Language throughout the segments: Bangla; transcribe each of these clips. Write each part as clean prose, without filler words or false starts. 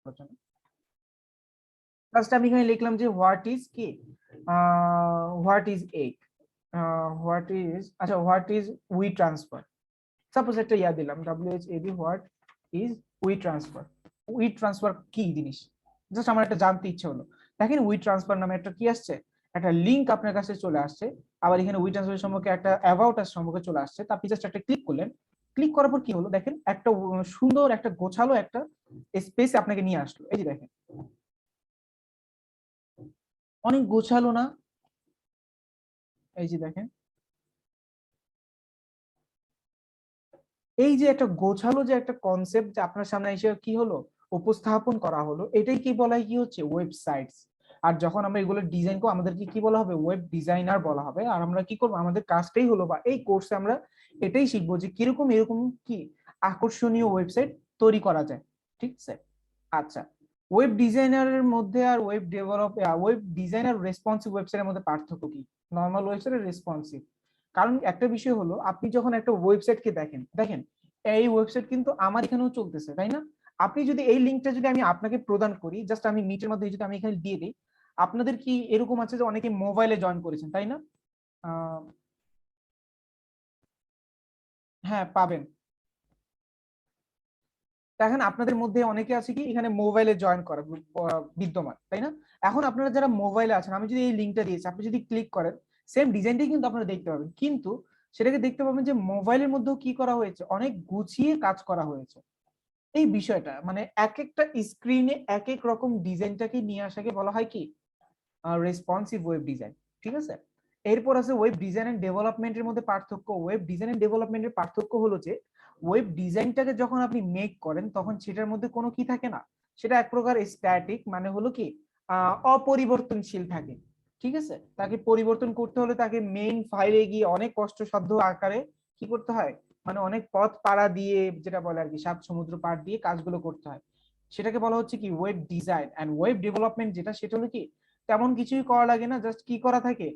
করার জন্য। ফার্স্ট আমি এখানে লিখলাম যে হোয়াট ইজ কি, what is egg, what is, আচ্ছা what is we transfer, suppose একটা ইয়া দিলাম WHAT, what is we transfer. We transfer কি জিনিস, জাস্ট আমার একটা জানতে ইচ্ছে হলো। দেখেন উই ট্রান্সফার নামে একটা কি আসছে, একটা লিঙ্ক আপনার কাছে চলে আসছে। আবার এখানে উই ট্রান্সফার সম্পর্কে একটা অ্যাবাউট আস সম্পর্কে চলে আসছে। তা আপনি জাস্ট একটা ক্লিক করলেন, ক্লিক করার পর কি হলো দেখেন, একটা সুন্দর একটা গোছালো একটা স্পেস আপনাকে নিয়ে আসলো। এই যে দেখেন অনেক গোছালো না, এই যে দেখেন এই যে একটা গোছালো যে একটা কনসেপ্ট যে আপনার সামনে এসে কি হলো উপস্থাপন করা হলো, এটাই কি বলা হয় কি হচ্ছে ওয়েবসাইটস। আর যখন আমরা এগুলো ডিজাইন করব আমাদেরকে কি বলা হবে, ওয়েব ডিজাইনার বলা হবে। আর আমরা কি করব, আমাদের কাজটাই হলো বা এই কোর্সে আমরা এটাই শিখবো যে কিরকম এরকম কি আকর্ষণীয় ওয়েবসাইট তৈরি করা যায়। ঠিক আছে, আচ্ছা ওয়েব ডিজাইনারের মধ্যে আর ওয়েব ডিজাইনার রেসপন্সিভ ওয়েবসাইটের মধ্যে পার্থক্য কি? নর্মাল ওয়েবসাইট আর রেসপন্সিভ। কারণ একটা বিষয় হলো আপনি যখন একটা ওয়েবসাইটকে দেখেন, দেখেন এই ওয়েবসাইট কিন্তু আমার এখানেও চলতেছে, তাই না? আপনি যদি এই লিঙ্কটা যদি আমি আপনাকে প্রদান করি, জাস্ট আমি মিটের মধ্যে যদি আমি এখানে দিয়ে দিই, আপনাদের কি এরকম আছে যে অনেকে মোবাইলে জয়েন করেছেন, তাই না? হ্যাঁ পাবেন। দেখেন আপনাদের মধ্যে অনেকে আছে কি এখানে মোবাইলে জয়েন করা বিদ্যমান, তাই না? এখন আপনারা যারা মোবাইলে আছেন, আমি যদি এই লিঙ্কটা দিয়েছি, আপনি যদি ক্লিক করেন সেম ডিজাইনটাই কিন্তু আপনারা দেখতে পাবেন, কিন্তু সেটাকে দেখতে পাবেন যে মোবাইলের মধ্যেও কি করা হয়েছে, অনেক গুছিয়ে কাজ করা হয়েছে। এই বিষয়টা মানে এক একটা স্ক্রিনে এক এক রকম ডিজাইনটাকে নিয়ে আসাকে বলা হয় কি রেসপন্সিভ ওয়েব ডিজাইন। ঠিক আছে, এরপর আছে ওয়েব ডিজাইন এন্ড ডেভেলপমেন্টের মধ্যে পার্থক্য। ওয়েব ডিজাইন এন্ড ডেভেলপমেন্টের পার্থক্য হলো যে ওয়েব ডিজাইনটাকে যখন আপনি মেক করেন তখন সেটার মধ্যে কোনো কি থাকে না, সেটা এক প্রকার স্ট্যাটিক, মানে হলো কি অপরিবর্তনশীল থাকে। ঠিক আছে, তাকে পরিবর্তন করতে হলে তাকে মেইন ফাইলে গিয়ে অনেক কষ্টসাধ্য আকারে কি করতে হয়, মানে অনেক পথ পাড়া দিয়ে, যেটা বলে আর কি সাত সমুদ্র পার দিয়ে কাজগুলো করতে হয়। সেটাকে বলা হচ্ছে কি web design. And web development যেটা, সেটা হলো কি তেমন কিছুই করা লাগে না, জাস্ট কি করা থাকে,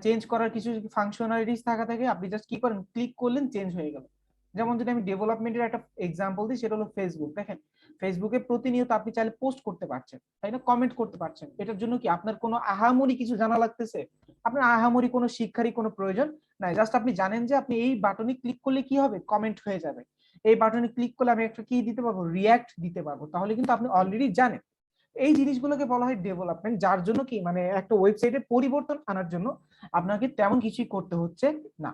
চেঞ্জ করার কিছু ফাংশনালিটিস থাকা থাকে, আপনি জাস্ট কি করেন ক্লিক করলেন চেঞ্জ হয়ে গেল। যেমন যদি আমি ডেভেলপমেন্টের একটা এক্সাম্পল দিই, সেটা হলো ফেসবুক। দেখেন ফেসবুকে প্রতিনিয়ত আপনি চাইলে পোস্ট করতে পারছেন, তাই না, কমেন্ট করতে পারছেন। এটার জন্য কি আপনার কোনো আহামরি কিছু জানা লাগতেছে? আপনার আহামরি কোনো শিক্ষারই কোনো প্রয়োজন নাই, জাস্ট আপনি জানেন যে আপনি এই বাটনে ক্লিক করলে কি হবে, কমেন্ট হয়ে যাবে। এই বাটনে ক্লিক করলে আমি একটা কি দিতে পারবো, রিয়াক্ট দিতে পারবো। তাহলে কিন্তু আপনি অলরেডি জানেন। এই জিনিসগুলোকে বলা হয় ডেভেলপমেন্ট, যার জন্য কি মানে একটা ওয়েবসাইটে পরিবর্তন আনার জন্য আপনাকে তেমন কিছুই করতে হচ্ছে না।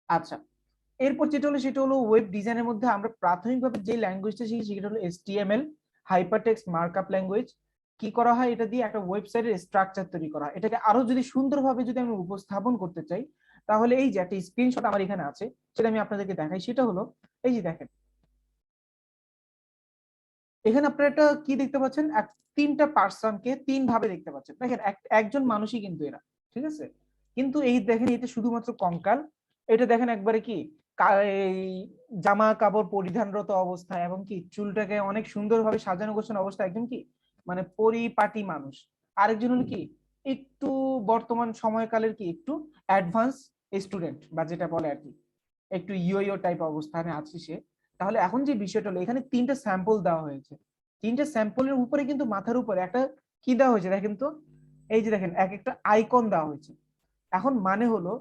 আচ্ছা, এরপর যেটা হলো সেটা হলো ওয়েব ডিজাইনের মধ্যে আমরা প্রাথমিকভাবে যে ল্যাঙ্গুয়েজটা শিখি সেটা হলো HTML, হাইপারটেক্সট মার্কআপ ল্যাঙ্গুয়েজ। কি করা হয়, এটা দিয়ে একটা ওয়েবসাইটের স্ট্রাকচার তৈরি করা হয়। এটাকে আরো যদি সুন্দরভাবে যদি আমি উপস্থাপন করতে চাই, তাহলে এই যে একটা স্ক্রিনশট আমার এখানে আছে, সেটা আমি আপনাদেরকে দেখাই। সেটা হলো এই যে দেখেন, এখানে আপনারা একটা কি দেখতে পাচ্ছেন, তিনটা পার্সনকে তিন ভাবে দেখতে পাচ্ছেন। দেখেন একজন মানুষই কিন্তু এরা, ঠিক আছে, কিন্তু এই দেখেন এটা শুধুমাত্র কঙ্কাল। এটা দেখেন একবারে কি এই জামা কাপড় পরিধানরত অবস্থায় এবং কি চুলটাকে অনেক সুন্দরভাবে সাজানো গোছানো অবস্থায় একজন কি মানে পরিপাটি মানুষ। আরেকজন হলো কি একটু বর্তমান সময়কালের কি একটু অ্যাডভান্স স্টুডেন্ট, বা যেটা বলে আর কি একটু ইয়ো টাইপ অবস্থানে আছে সে। তাহলে এখন যে বিষয়টা হলো, এখানে তিনটা স্যাম্পল দেওয়া হয়েছে, তিনটা স্যাম্পলের উপরে কিন্তু মাথার উপরে একটা কি দেওয়া হয়েছে দেখেন তো, এই যে দেখেন এক একটা আইকন দেওয়া হয়েছে। এখন মানে হলো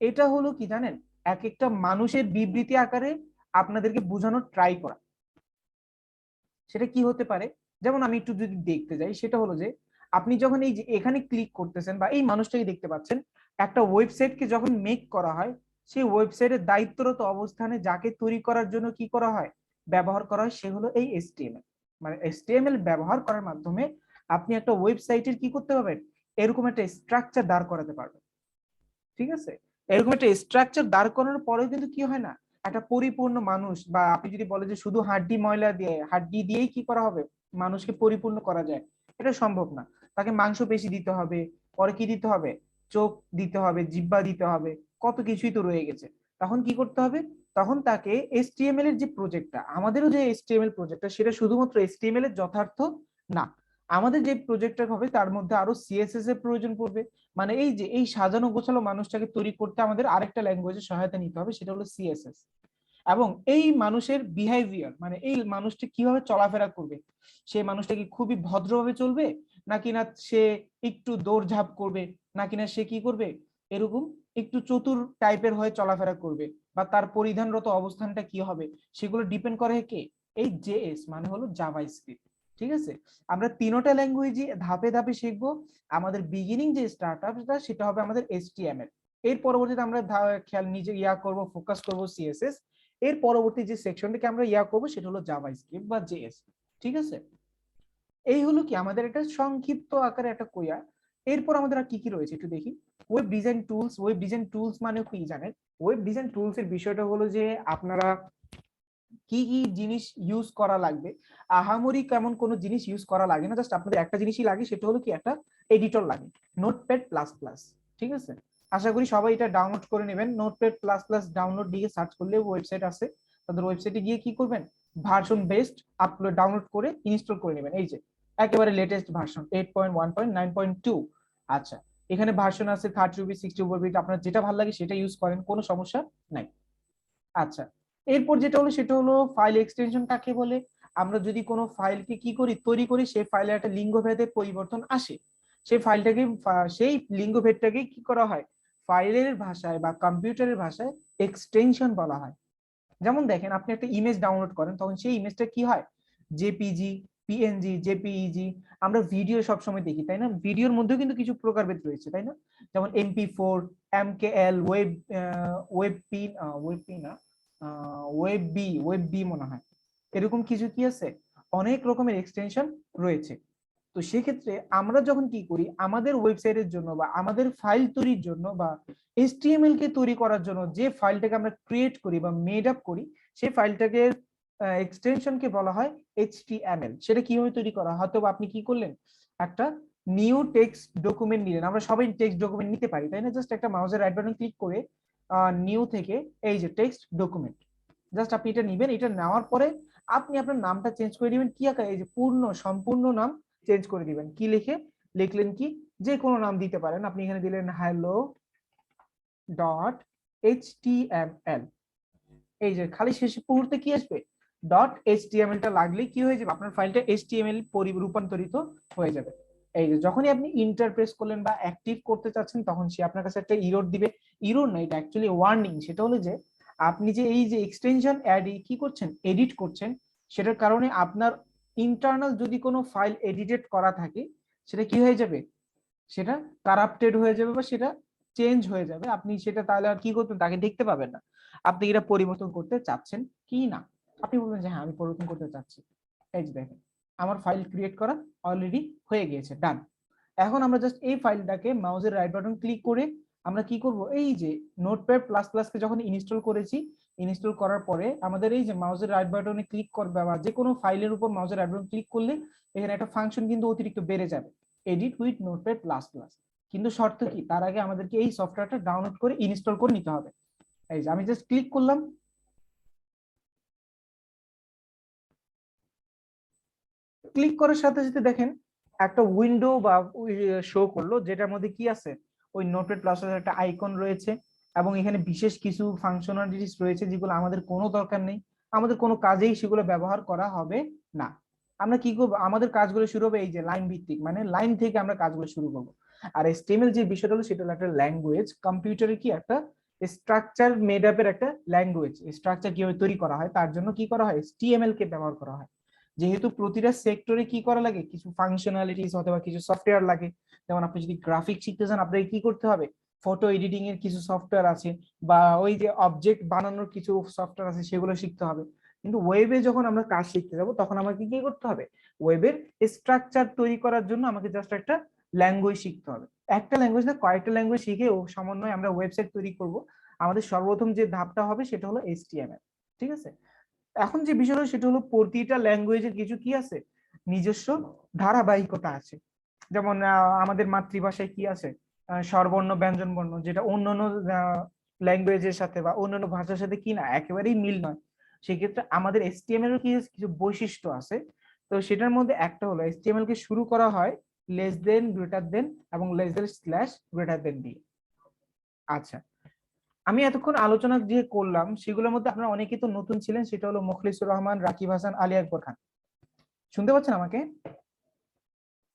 এটা হলো কি জানেন, এক একটা মানুষের বিবৃতি আকারে আপনাদেরকে বোঝানোর ট্রাই করা। সেটা কি হতে পারে, যেমন আমি একটু যদি দেখতে যাই, সেটা হলো যে আপনি যখন এই যে এখানে ক্লিক করতেছেন বা এই মানুষটাকে দেখতে পাচ্ছেন, একটা ওয়েবসাইটকে যখন মেক করা হয়, সেই ওয়েবসাইটের দায়িত্বরত অবস্থানে যাকে তৈরি করার জন্য কি করা হয়, ব্যবহার করা হয়, সে হলো এই HTML। মানে HTML ব্যবহার করার মাধ্যমে আপনি একটা ওয়েবসাইটের কি করতে পারবেন, এরকম একটা স্ট্রাকচার দাঁড় করাতে পারবেন। ঠিক আছে, এরকম একটা স্ট্রাকচার দাঁড় করানোর পরেও কিন্তু কি হয় না, একটা পরিপূর্ণ মানুষ, বা আপনি যদি বলে যে শুধু হাড্ডি ময়লা দিয়ে হাড্ডি দিয়েই কি করা হবে, মানুষকে পরিপূর্ণ করা যায়, এটা সম্ভব না। তাকে মাংসপেশি দিতে হবে, পরে কি দিতে হবে, চোখ দিতে হবে, জিহ্বা দিতে হবে, কত কিছুই তো রয়ে গেছে। তখন কি করতে হবে, তখন তাকে HTML এর যে প্রজেক্টটা, আমাদেরও যে HTML প্রজেক্টটা, সেটা শুধুমাত্র HTML এর যথার্থ না, আমাদের যে প্রজেক্টটা হবে তার মধ্যে আরো CSS এর প্রয়োজন পড়বে। মানে এই যে এই সাজানো গোছালো মানুষটাকে তৈরি করতে আমাদের আরেকটা ল্যাঙ্গুয়েজের সহায়তা নিতে হবে, সেটা হলো CSS। এবং এই মানুষের বিহেভিয়ার মানে এই মানুষটা কিভাবে চলাফেরা করবে, সেই মানুষটা কি খুবই ভদ্রভাবে চলবে নাকি না সে একটু দৌড়ঝাঁপ করবে, নাকি না সে কি করবে এরকম একটু চতুর টাইপের হয়ে চলাফেরা করবে, বা তার পরিধানরত অবস্থানটা কি হবে, সেগুলো ডিপেন্ড করে কে, এই জেএস মানে হলো জাভাস্ক্রিপ্ট। ঠিক আছে, আমরা তিনটা ল্যাঙ্গুয়েজই ধাপে ধাপে শিখবো। আমাদের বিগিনিং যে স্টার্টআপটা সেটা হবে আমাদের এইচটিএমএল। এর পরবর্তীতে আমরা খেয়াল নিজে করব, ফোকাস করব সিএসএস। এর পরবর্তী যে সেকশনটাকে আমরা করব সেটা হলো জাভাস্ক্রিপ্ট বা জেএস। ঠিক আছে, এই হলো কি আমাদের একটা সংক্ষিপ্ত আকারে একটা কোয়া। এরপর আমাদের আর কি কি রয়েছে একটু দেখি। Web design tools. Web design tools মানে কি জানেন? ওয়েব ডিজাইন টুলস এর বিষয়টা হলো যে আপনারা কি কি জিনিস ইউজ করা লাগবে। আহামরি কেমন কোন জিনিস ইউজ করা লাগে না, জাস্ট আপনাদের একটা জিনিসই লাগে, সেটা হলো কি একটা এডিটর লাগে, নোটপ্যাড প্লাস প্লাস। ঠিক আছে, আশা করি সবাই এটা ডাউনলোড করে নেবেন। নোটপ্যাড প্লাস প্লাস ডাউনলোড দিয়ে সার্চ করলে ওয়েবসাইট আছে, তাদের ওয়েবসাইটে গিয়ে কি করবেন, ভার্সন বেসড আপলোড ডাউনলোড করে ইনস্টল করে নেবেন। এই যে একেবারে লেটেস্ট ভার্সন 8.1.9.2। আচ্ছা, এখানে ভার্সন আছে 30 60 বিট, আপনার যেটা ভালো লাগে সেটা ইউজ করেন, কোনো সমস্যা নাই। আচ্ছা, এরপর যেটা হলো সেটা হলো ফাইল এক্সটেনশন কাকে বলে। আমরা যদি কোনো ফাইলকে কি করি, তৈরি করি, সেই ফাইলে একটা লিঙ্গভেদে পরিবর্তন আসে, সেই ফাইলটাকে সেই লিঙ্গভেদটাকে কি করা হয়, ফাইলের ভাষায় বা কম্পিউটারের ভাষায় এক্সটেনশন বলা হয়। যেমন দেখেন, আপনি একটা ইমেজ ডাউনলোড করেন, তখন সেই ইমেজটা কি হয়, জেপিজি, পিএনজি, জেপিইজি। আমরা ভিডিও সবসময় দেখি, তাই না? ভিডিওর মধ্যেও কিন্তু কিছু প্রকারভেদ রয়েছে, তাই না? যেমন MP4, MKL, web, web P, web P না, ওয়েব বি মনে হয়, এরকম কিছু কি আছে, অনেক রকমের এক্সটেনশন রয়েছে। তো সেক্ষেত্রে আমরা যখন কি করি, আমাদের ওয়েবসাইটের জন্য বা আমাদের ফাইল তৈরির জন্য বা HTML কে তৈরি করার জন্য যে ফাইলটাকে আমরা ক্রিয়েট করি বা মেড আপ করি, সেই ফাইলটাকে এক্সটেনশনকে বলা হয় HTML। সেটা কিভাবে তৈরি করা হয়, হয়তো আপনি কি করলেন, একটা নিউ টেক্সট ডকুমেন্ট নিলেন। আমরা সবাই টেক্সট ডকুমেন্ট নিতে পারি, তাই না? জাস্ট একটা মাউসের রাইট বাটন ক্লিক করে নিউ থেকে এই যে টেক্সট ডকুমেন্ট, জাস্ট আপনি এটা নিবেন। এটা নেওয়ার পরে আপনি আপনার নামটা চেঞ্জ করে দিবেন কি আকারে, এই যে সম্পূর্ণ নাম চেঞ্জ করে দিবেন। কি লিখে লিখলেন, কি যে কোনো নাম দিতে পারেন। আপনি এখানে দিলেন হ্যালো ডট এইচটিএমএল। এই যে খালি শেষে মুহূর্তে কি আসবে, ডট এইচটিএমএল টা লাগলে কি হয়ে যাবে, আপনার ফাইলটা এইচটিএমএল রূপান্তরিত হয়ে যাবে। এই যে যখনই আপনি ইন্টার প্রেস করলেন বা অ্যাক্টিভ করতে চাচ্ছেন, তখন সে আপনার কাছে একটা ইরর দিবে। ইরর না, এটা অ্যাকচুয়ালি ওয়ার্নিং। সেটা হলো যে আপনি যে এই যে এক্সটেনশন অ্যাড কি করছেন, এডিট করছেন, সেটার কারণে আপনার ইন্টারনাল যদি কোনো ফাইল এডিটেড করা থাকে, সেটা কি হয়ে যাবে, সেটা কারাপ্টেড হয়ে যাবে বা সেটা চেঞ্জ হয়ে যাবে। আপনি সেটা তাহলে আর কি করবেন, তাকে দেখতে পাবেন না। আপনি এটা পরিবর্তন করতে চাচ্ছেন কি না, আপনি বলবেন যে হ্যাঁ আমি পরিবর্তন করতে চাচ্ছি। এই যে দেখেন, আমার ফাইল ক্রিয়েট করা অলরেডি হয়ে গিয়েছে, ডান। এখন আমরা জাস্ট এই ফাইলটাকে মাউসের রাইট বাটন ক্লিক করে আমরা কি করব, এই যে নোটপ্যাড প্লাস প্লাস কে যখন ইনস্টল করেছি, ইনস্টল করার পরে আমাদের এই যে মাউসের রাইট বাটনে ক্লিক করবে বা যে কোনো ফাইলের উপর মাউসের রাইট বাটন ক্লিক করলে এখানে একটা ফাংশন কিন্তু অতিরিক্ত বেড়ে যাবে, edit with notepad plus plus. কিন্তু শর্ত কি, তার আগে আমাদেরকে এই সফটওয়্যারটা ডাউনলোড করে ইনস্টল করে নিতে হবে। এই যে আমি জাস্ট ক্লিক করলাম, ক্লিক করার সাথে সাথে দেখেন একটা উইন্ডো বা শো করলো, যেটার মধ্যে কি আছে, ওই নোটপ্যাড প্লাস একটা আইকন রয়েছে এবং এখানে বিশেষ কিছু ফাংশনালিটিস রয়েছে যেগুলো আমাদের কোনো দরকার নেই, আমাদের কোনো কাজেই সেগুলো ব্যবহার করা হবে না। আমরা কি করবো, আমাদের কাজগুলো শুরু হবে এই যে লাইন ভিত্তিক, মানে লাইন থেকে আমরা কাজগুলো শুরু করবো। আর HTML যে বিষয়টা হলো সেটা হলো একটা ল্যাঙ্গুয়েজ, কম্পিউটারের কি একটা স্ট্রাকচার মেড আপের একটা ল্যাঙ্গুয়েজ। স্ট্রাকচার কিভাবে তৈরি করা হয় তার জন্য কি করা হয়, HTML কে ব্যবহার করা হয়। যেহেতু প্রতিটা সেক্টরে কি করা লাগে, কিছু ফাংশনালিটিস অথবা কিছু সফটওয়্যার লাগে। যেমন আপনি যদি গ্রাফিক শিখতে চান, আপনাকে কি করতে হবে, ফটো এডিটিং এর কিছু সফটওয়্যার আছে বা ওই যে অবজেক্ট বানানোর কিছু সফটওয়্যার আছে, সেগুলো শিখতে হবে। কিন্তু ওয়েবে যখন আমরা কাজ শিখতে যাব, তখন আমাকে কি করতে হবে, ওয়েবের স্ট্রাকচার তৈরি করার জন্য আমাকে জাস্ট একটা ল্যাঙ্গুয়েজ শিখতে হবে। একটা ল্যাঙ্গুয়েজ না, কয়েকটা ল্যাঙ্গুয়েজ শিখে ও সমন্বয়ে আমরা ওয়েবসাইট তৈরি করব। আমাদের সর্বপ্রথম যে ধাপটা হবে সেটা হলো HTML। ঠিক আছে, এখন যে বিষয়টা সেটা হলো প্রতিটা ল্যাঙ্গুয়েজের কিছু কি আছে, নিজস্ব ধারাবাহিকতা আছে। যেমন আমাদের মাতৃভাষায় কি আছে, স্বরবর্ণ ব্যঞ্জন বর্ণ, যেটা অন্যান্য ল্যাঙ্গুয়েজের সাথে বা অন্যান্য ভাষার সাথে কি না একেবারেই মিল নয়। সেক্ষেত্রে আমাদের HTML এর কিছু বৈশিষ্ট্য আছে। তো সেটার মধ্যে একটা হলো HTML কে শুরু করা হয় লেস দেন, গ্রেটার দেন এবং less than slash greater than দিয়ে। আচ্ছা, আমি এতক্ষণ আলোচনা যে করলাম সেগুলোর মধ্যে আপনারা অনেকেই তো নতুন ছিলেন, সেটা হলো মুখলিসুর রহমান, রাকিব হাসান, আলী আকবর খান। শুনতে পাচ্ছেন আমাকে?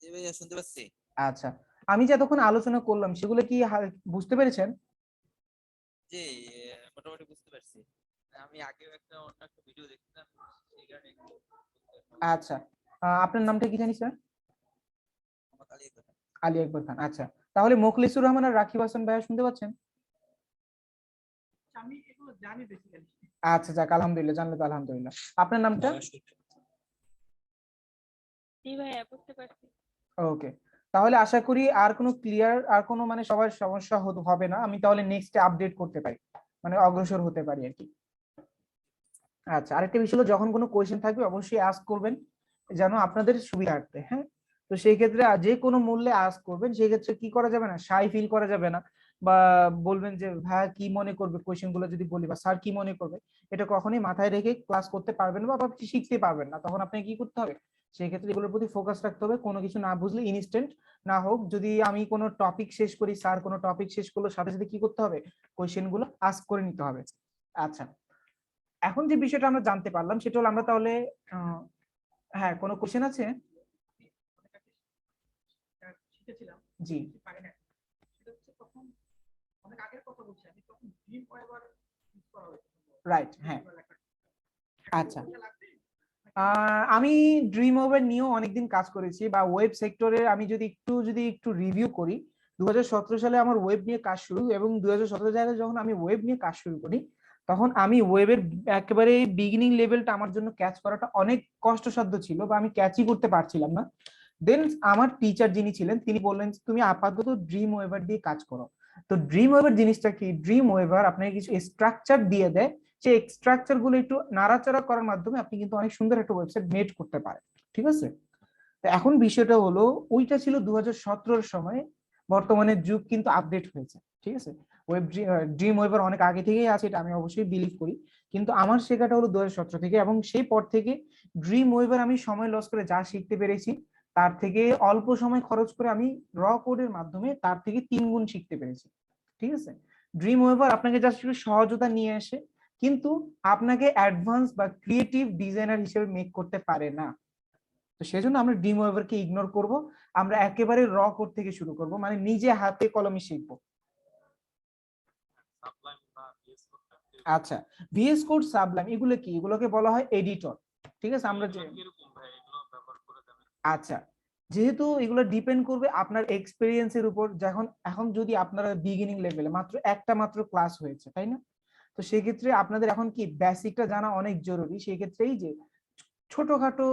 জি ভাইয়া শুনতে পাচ্ছি। আচ্ছা, আমি যে এতক্ষণ আলোচনা করলাম সেগুলো কি বুঝতে পেরেছেন? জি, মোটামুটি বুঝতে পারছি। আমি আগেও অন্য একটা ভিডিও দেখছিলাম, সেই কারণে একটু আচ্ছা, আপনার নামটা কি জানি স্যার? আমার কালি কথা। আলী আকবর খান। আচ্ছা, তাহলে মোখলেসুর রহমান আর রাকিব হাসান ভাইয়া শুনতে পাচ্ছেন? আমি এগুলো জানি বেসিক্যালি। আচ্ছা যাক, আলহামদুলিল্লাহ, জানলে তো আলহামদুলিল্লাহ। আপনার নামটা? জি ভাইয়া বুঝতে পারছি। ওকে, তাহলে আশা করি আর কোনো ক্লিয়ার, আর কোনো মানে সবার সমস্যা হবে না। আমি তাহলে নেক্সটে আপডেট করতে পারি, মানে অগ্রসর হতে পারি আর কি। আচ্ছা, আরেকটা বিষয় হলো, যখন কোনো কোয়েশ্চেন থাকবে অবশ্যই আস্ক করবেন, যেন আপনাদের সুবিধার্থে। হ্যাঁ, তো সেই ক্ষেত্রে যে কোনো মূল্যে আস্ক করবেন। সেই ক্ষেত্রে কি করা যাবে না, শাই ফিল করা যাবে না, বা বলবেন যে ভাই কি মনে করবে কোয়েশ্চেন গুলো যদি বলি, বা স্যার কি মনে করবে, এটা কখনোই মাথায় রেখে ক্লাস করতে পারবেন বা আপনি শিখতে পারবেন না। তখন আপনাকে কি করতে হবে, সেই ক্ষেত্রে এগুলোর প্রতি ফোকাস রাখতে হবে। কোনো কিছু না বুঝলে ইনস্ট্যান্ট না হোক, যদি আমি কোনো টপিক শেষ করি, স্যার কোনো টপিক শেষ করলো, সাথে সাথে কি করতে হবে, কোয়েশ্চেন গুলো আস্ক করে নিতে হবে। আচ্ছা, এখন যে বিষয়টা আমরা জানতে পারলাম সেটা হলো, আমরা তাহলে হ্যাঁ, কোনো কোশ্চেন আছে? শিখেছিলাম জি, পারি না। সেটা হচ্ছে তখন অনেক আগের কথা বলছি আমি, তখন ড্রিম ওয়েভার ইউজ করা হয়েছিল। রাইট, হ্যাঁ। আচ্ছা, আমি ড্রিম ওভার নিয়েও অনেকদিন কাজ করেছি, বা ওয়েব সেক্টরে আমি যদি একটু রিভিউ করি, 2017 সালে আমার ওয়েব নিয়ে কাজ শুরু, এবং 2017 সালে যখন আমি ওয়েব নিয়ে কাজ শুরু করি, তখন আমি ওয়েবের একেবারে বিগিনিং লেভেলটা আমার জন্য ক্যাচ করাটা অনেক কষ্টসাধ্য ছিল, বা আমি ক্যাচই করতে পারছিলাম না। দেন আমার টিচার যিনি ছিলেন তিনি বললেন, তুমি আপাতত ড্রিম ওয়েভার দিয়ে কাজ করো। তো ড্রিম ওয়েভার জিনিসটা কি, ড্রিম ওয়েভার আপনাকে কিছু স্ট্রাকচার দিয়ে দেয়, সেই স্ট্রাকচার গুলো একটু নাড়াচাড়া করার মাধ্যমে আপনি কিন্তু অনেক সুন্দর একটা ওয়েবসাইট মেড করতে পারেন। ঠিক আছে, তো এখন বিষয়টা হলো, ওইটা ছিল 2017 সময়, বর্তমানে যুগ কিন্তু আপডেট হয়েছে। ঠিক আছে, ওয়েব ড্রিম ওয়েভার অনেক আগে থেকেই আছে, এটা আমি অবশ্যই বিলিভ করি, কিন্তু আমার শেখাটা হলো 2017 থেকে, এবং সেই পর থেকে ড্রিম ওয়েভার আমি সময় লস করে যা শিখতে পেরেছি, তার থেকে অল্প সময় খরচ করে আমি র কোডের মাধ্যমে তার থেকে 3 গুণ শিখতে পেরেছি। ঠিক আছে, ড্রিম ওয়েভার আপনাকে জাস্ট একটু সহজতা নিয়ে আসে, কিন্তু আপনাকে অ্যাডভান্স বা ক্রিয়েটিভ ডিজাইনার হিসেবে মেক করতে পারে না। তো সেজন্য আমরা ড্রিম ওয়েভারকে ইগনোর করব, আমরা একেবারে র কোড থেকে শুরু করব, মানে নিজে হাতে কলমে শিখবো। আচ্ছা, ভিএস কোড, সাবলাইম, এগুলো কি, এগুলোকে বলা হয় এডিটর। ঠিক আছে, আমরা যে আচ্ছা, যেহেতু এগুলো ডিপেন্ড করবে আপনার এক্সপেরিয়েন্সের উপর, যখন এখন যদি আপনারা বিগিনিং লেভেলে মাত্র ক্লাস হয়েছে, তাই না, তো সেই ক্ষেত্রে আপনাদের এখন কি বেসিকটা জানা অনেক জরুরি। সেই ক্ষেত্রে এই যে ছোটখাটো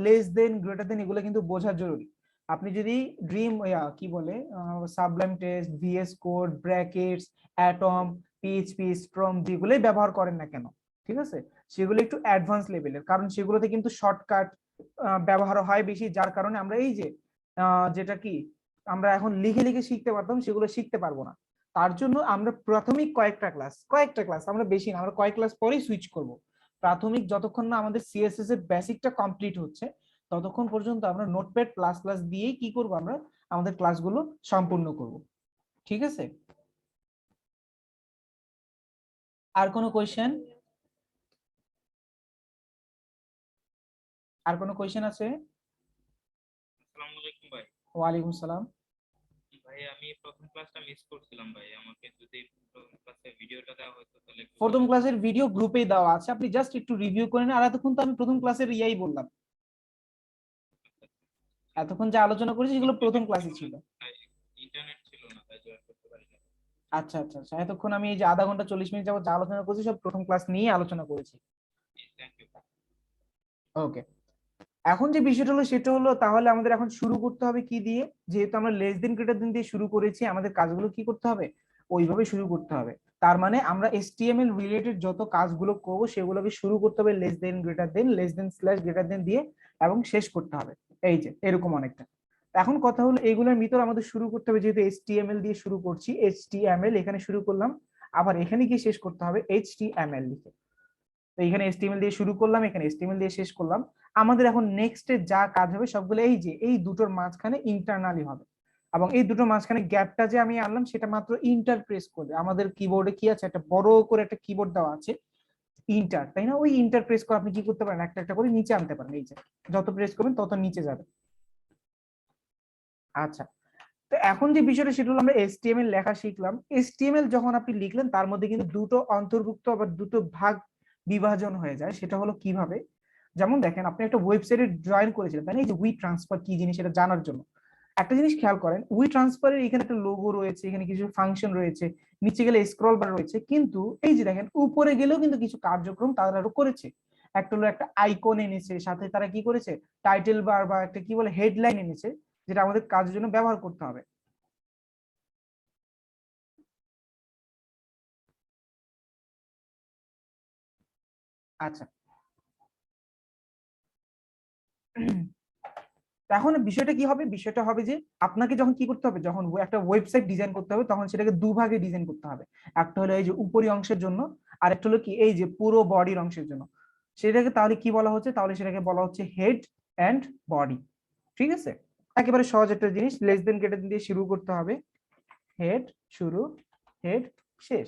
লেস দেন, গ্রেটার দেন, এগুলো কিন্তু বোঝা জরুরি। আপনি যদি ড্রিম কি বলে, sublime text, VS code, brackets, atom, PHP, strong, যেগুলোই ব্যবহার করেন না কেন, ঠিক আছে, সেগুলো একটু অ্যাডভান্স লেভেলের, কারণ সেগুলোতে কিন্তু শর্টকাট ব্যবহার হয় বেশি, যার কারণে আমরা এই যে যেটা কি আমরা এখন লিখে লিখে শিখতে পারতাম, সেগুলো শিখতে পারবো না। তার জন্য আমরা প্রাথমিক কয়েকটা ক্লাস, আমরা বেশি না, আমরা কয়েক ক্লাস পরেই সুইচ করব। প্রাথমিক যতক্ষণ না আমাদের সিএসএস এর বেসিকটা কমপ্লিট হচ্ছে, ততক্ষণ পর্যন্ত আমরা নোটপ্যাড প্লাস প্লাস দিয়েই কি করব, আমরা আমাদের ক্লাসগুলো সম্পূর্ণ করব। ঠিক আছে, আর কোনো কোয়েশ্চেন? আর কোনো কোয়েশ্চেন আছে? আসসালামু আলাইকুম ভাই। ওয়ালাইকুম সালাম। ভাই আমি প্রথম ক্লাসটা মিস করছিলাম ভাই, আমাকে যদি প্রথম ক্লাসের ভিডিওটা দেওয়া হতো তাহলে একটু প্রথম ভালো হতো। ক্লাসের ভিডিও গ্রুপেই দেওয়া আছে, আপনি জাস্ট একটু রিভিউ করে নিন। আর এতক্ষণ তো আমি প্রথম ক্লাসের ইয়াই বললাম, এতক্ষণ যে আলোচনা করেছি সেগুলো প্রথম ক্লাসে ছিল। ইন্টারনেট ছিল না তাই জয়েন করতে পারি না। আচ্ছা আচ্ছা আচ্ছা, এতক্ষণ আমি এই যে আধা ঘন্টা 40 মিনিট যাবত যা আলোচনা করেছি সব প্রথম ক্লাস নিয়ে আলোচনা করেছি। Thank you. ওকে, এখন যে বিষয়টা হলো সেটা হলো, তাহলে আমাদের এখন শুরু করতে হবে কি দিয়ে, যেহেতু আমরা লেস দেন গ্রেটার দেন দিয়ে শুরু করেছি, আমাদের কাজগুলো কি করতে হবে, ওইভাবে শুরু করতে হবে। তার মানে আমরা এসটিএমএল রিলেটেড যত কাজগুলো করব সেগুলোকে শুরু করতে হবে লেস দেন গ্রেটার দেন, less than slash greater than দিয়ে, এবং শেষ করতে হবে এই যে এরকম অনেকটা। এখন কথা হলো, এইগুলোর ভিতর আমাদের শুরু করতে হবে, যেহেতু এইচটিএমএল দিয়ে শুরু করছি, এইচটিএমএল এখানে শুরু করলাম, আবার এখানে গিয়ে শেষ করতে হবে এইচটিএমএল লিখে। তো এখানে এসটিএমএল দিয়ে শুরু করলাম, এখানে এসটিএমএল দিয়ে শেষ করলাম। আমাদের এখন নেক্সটে যা কাজ হবে সবগুলো এই যে এই দুটোর মাঝখানে ইন্টারনালি হবে। এবং এই দুটো মাঝখানে গ্যাপটা যে আমি আনলাম সেটা মাত্র ইন্টার প্রেস করবে। আমাদের কিবোর্ডে কি আছে, একটা বড় করে একটা কিবোর্ড দেওয়া আছে ইন্টার, তাই না? ওই ইন্টার প্রেস করে আপনি কি করতে পারেন, একটা একটা করে নিচে আনতে পারেন। এই যে যত প্রেস করবেন তত নিচে যাবে। আচ্ছা, তো এখন যে বিষয়টা সেটা হলো আমরা HTML লেখা শিখলাম। HTML যখন আপনি লিখলেন তার মধ্যে কিন্তু দুটো অন্তর্ভুক্ত আবার দুটো ভাগ বিভাজন হয়ে যায়। সেটা হলো কিভাবে, যেমন দেখেন আপনি একটা ওয়েবসাইটে জয়েন করেছিলেন, তাই না? এই যে উই ট্রান্সফার কি জিনিস এটা জানার জন্য একটা জিনিস খেয়াল করেন, উই ট্রান্সফারের এখানে একটা লোগো রয়েছে, এখানে কিছু ফাংশন রয়েছে, নিচে গেলে স্ক্রল বার রয়েছে, কিন্তু এই যে দেখেন উপরে গেলেও কিন্তু কিছু কার্যক্রম তারা আরো করেছে। একটা হলো একটা আইকন এনেছে, সাথে তারা কি করেছে, টাইটেল বার বা একটা কি বলে হেডলাইন এনেছে, যেটা আমাদের কাজের জন্য ব্যবহার করতে হবে। আচ্ছা, এখন বিষয়টা কি হবে, বিষয়টা হবে যে আপনাকে যখন কি করতে হবে, যখন একটা ওয়েবসাইট ডিজাইন করতে হবে তখন সেটাকে দুভাগে ডিজাইন করতে হবে। একটা হলো এই যে উপরি অংশের জন্য, আর একটা হলো কি এই যে পুরো বডির অংশের জন্য। সেটাকে তাহলে কি বলা হচ্ছে, তাহলে সেটাকে বলা হচ্ছে হেড এন্ড বডি। ঠিক আছে, একেবারে সহজ একটা জিনিস, লেস দেন গ্রেটার দেন দিয়ে শুরু করতে হবে। হেড শুরু, হেড শেষ।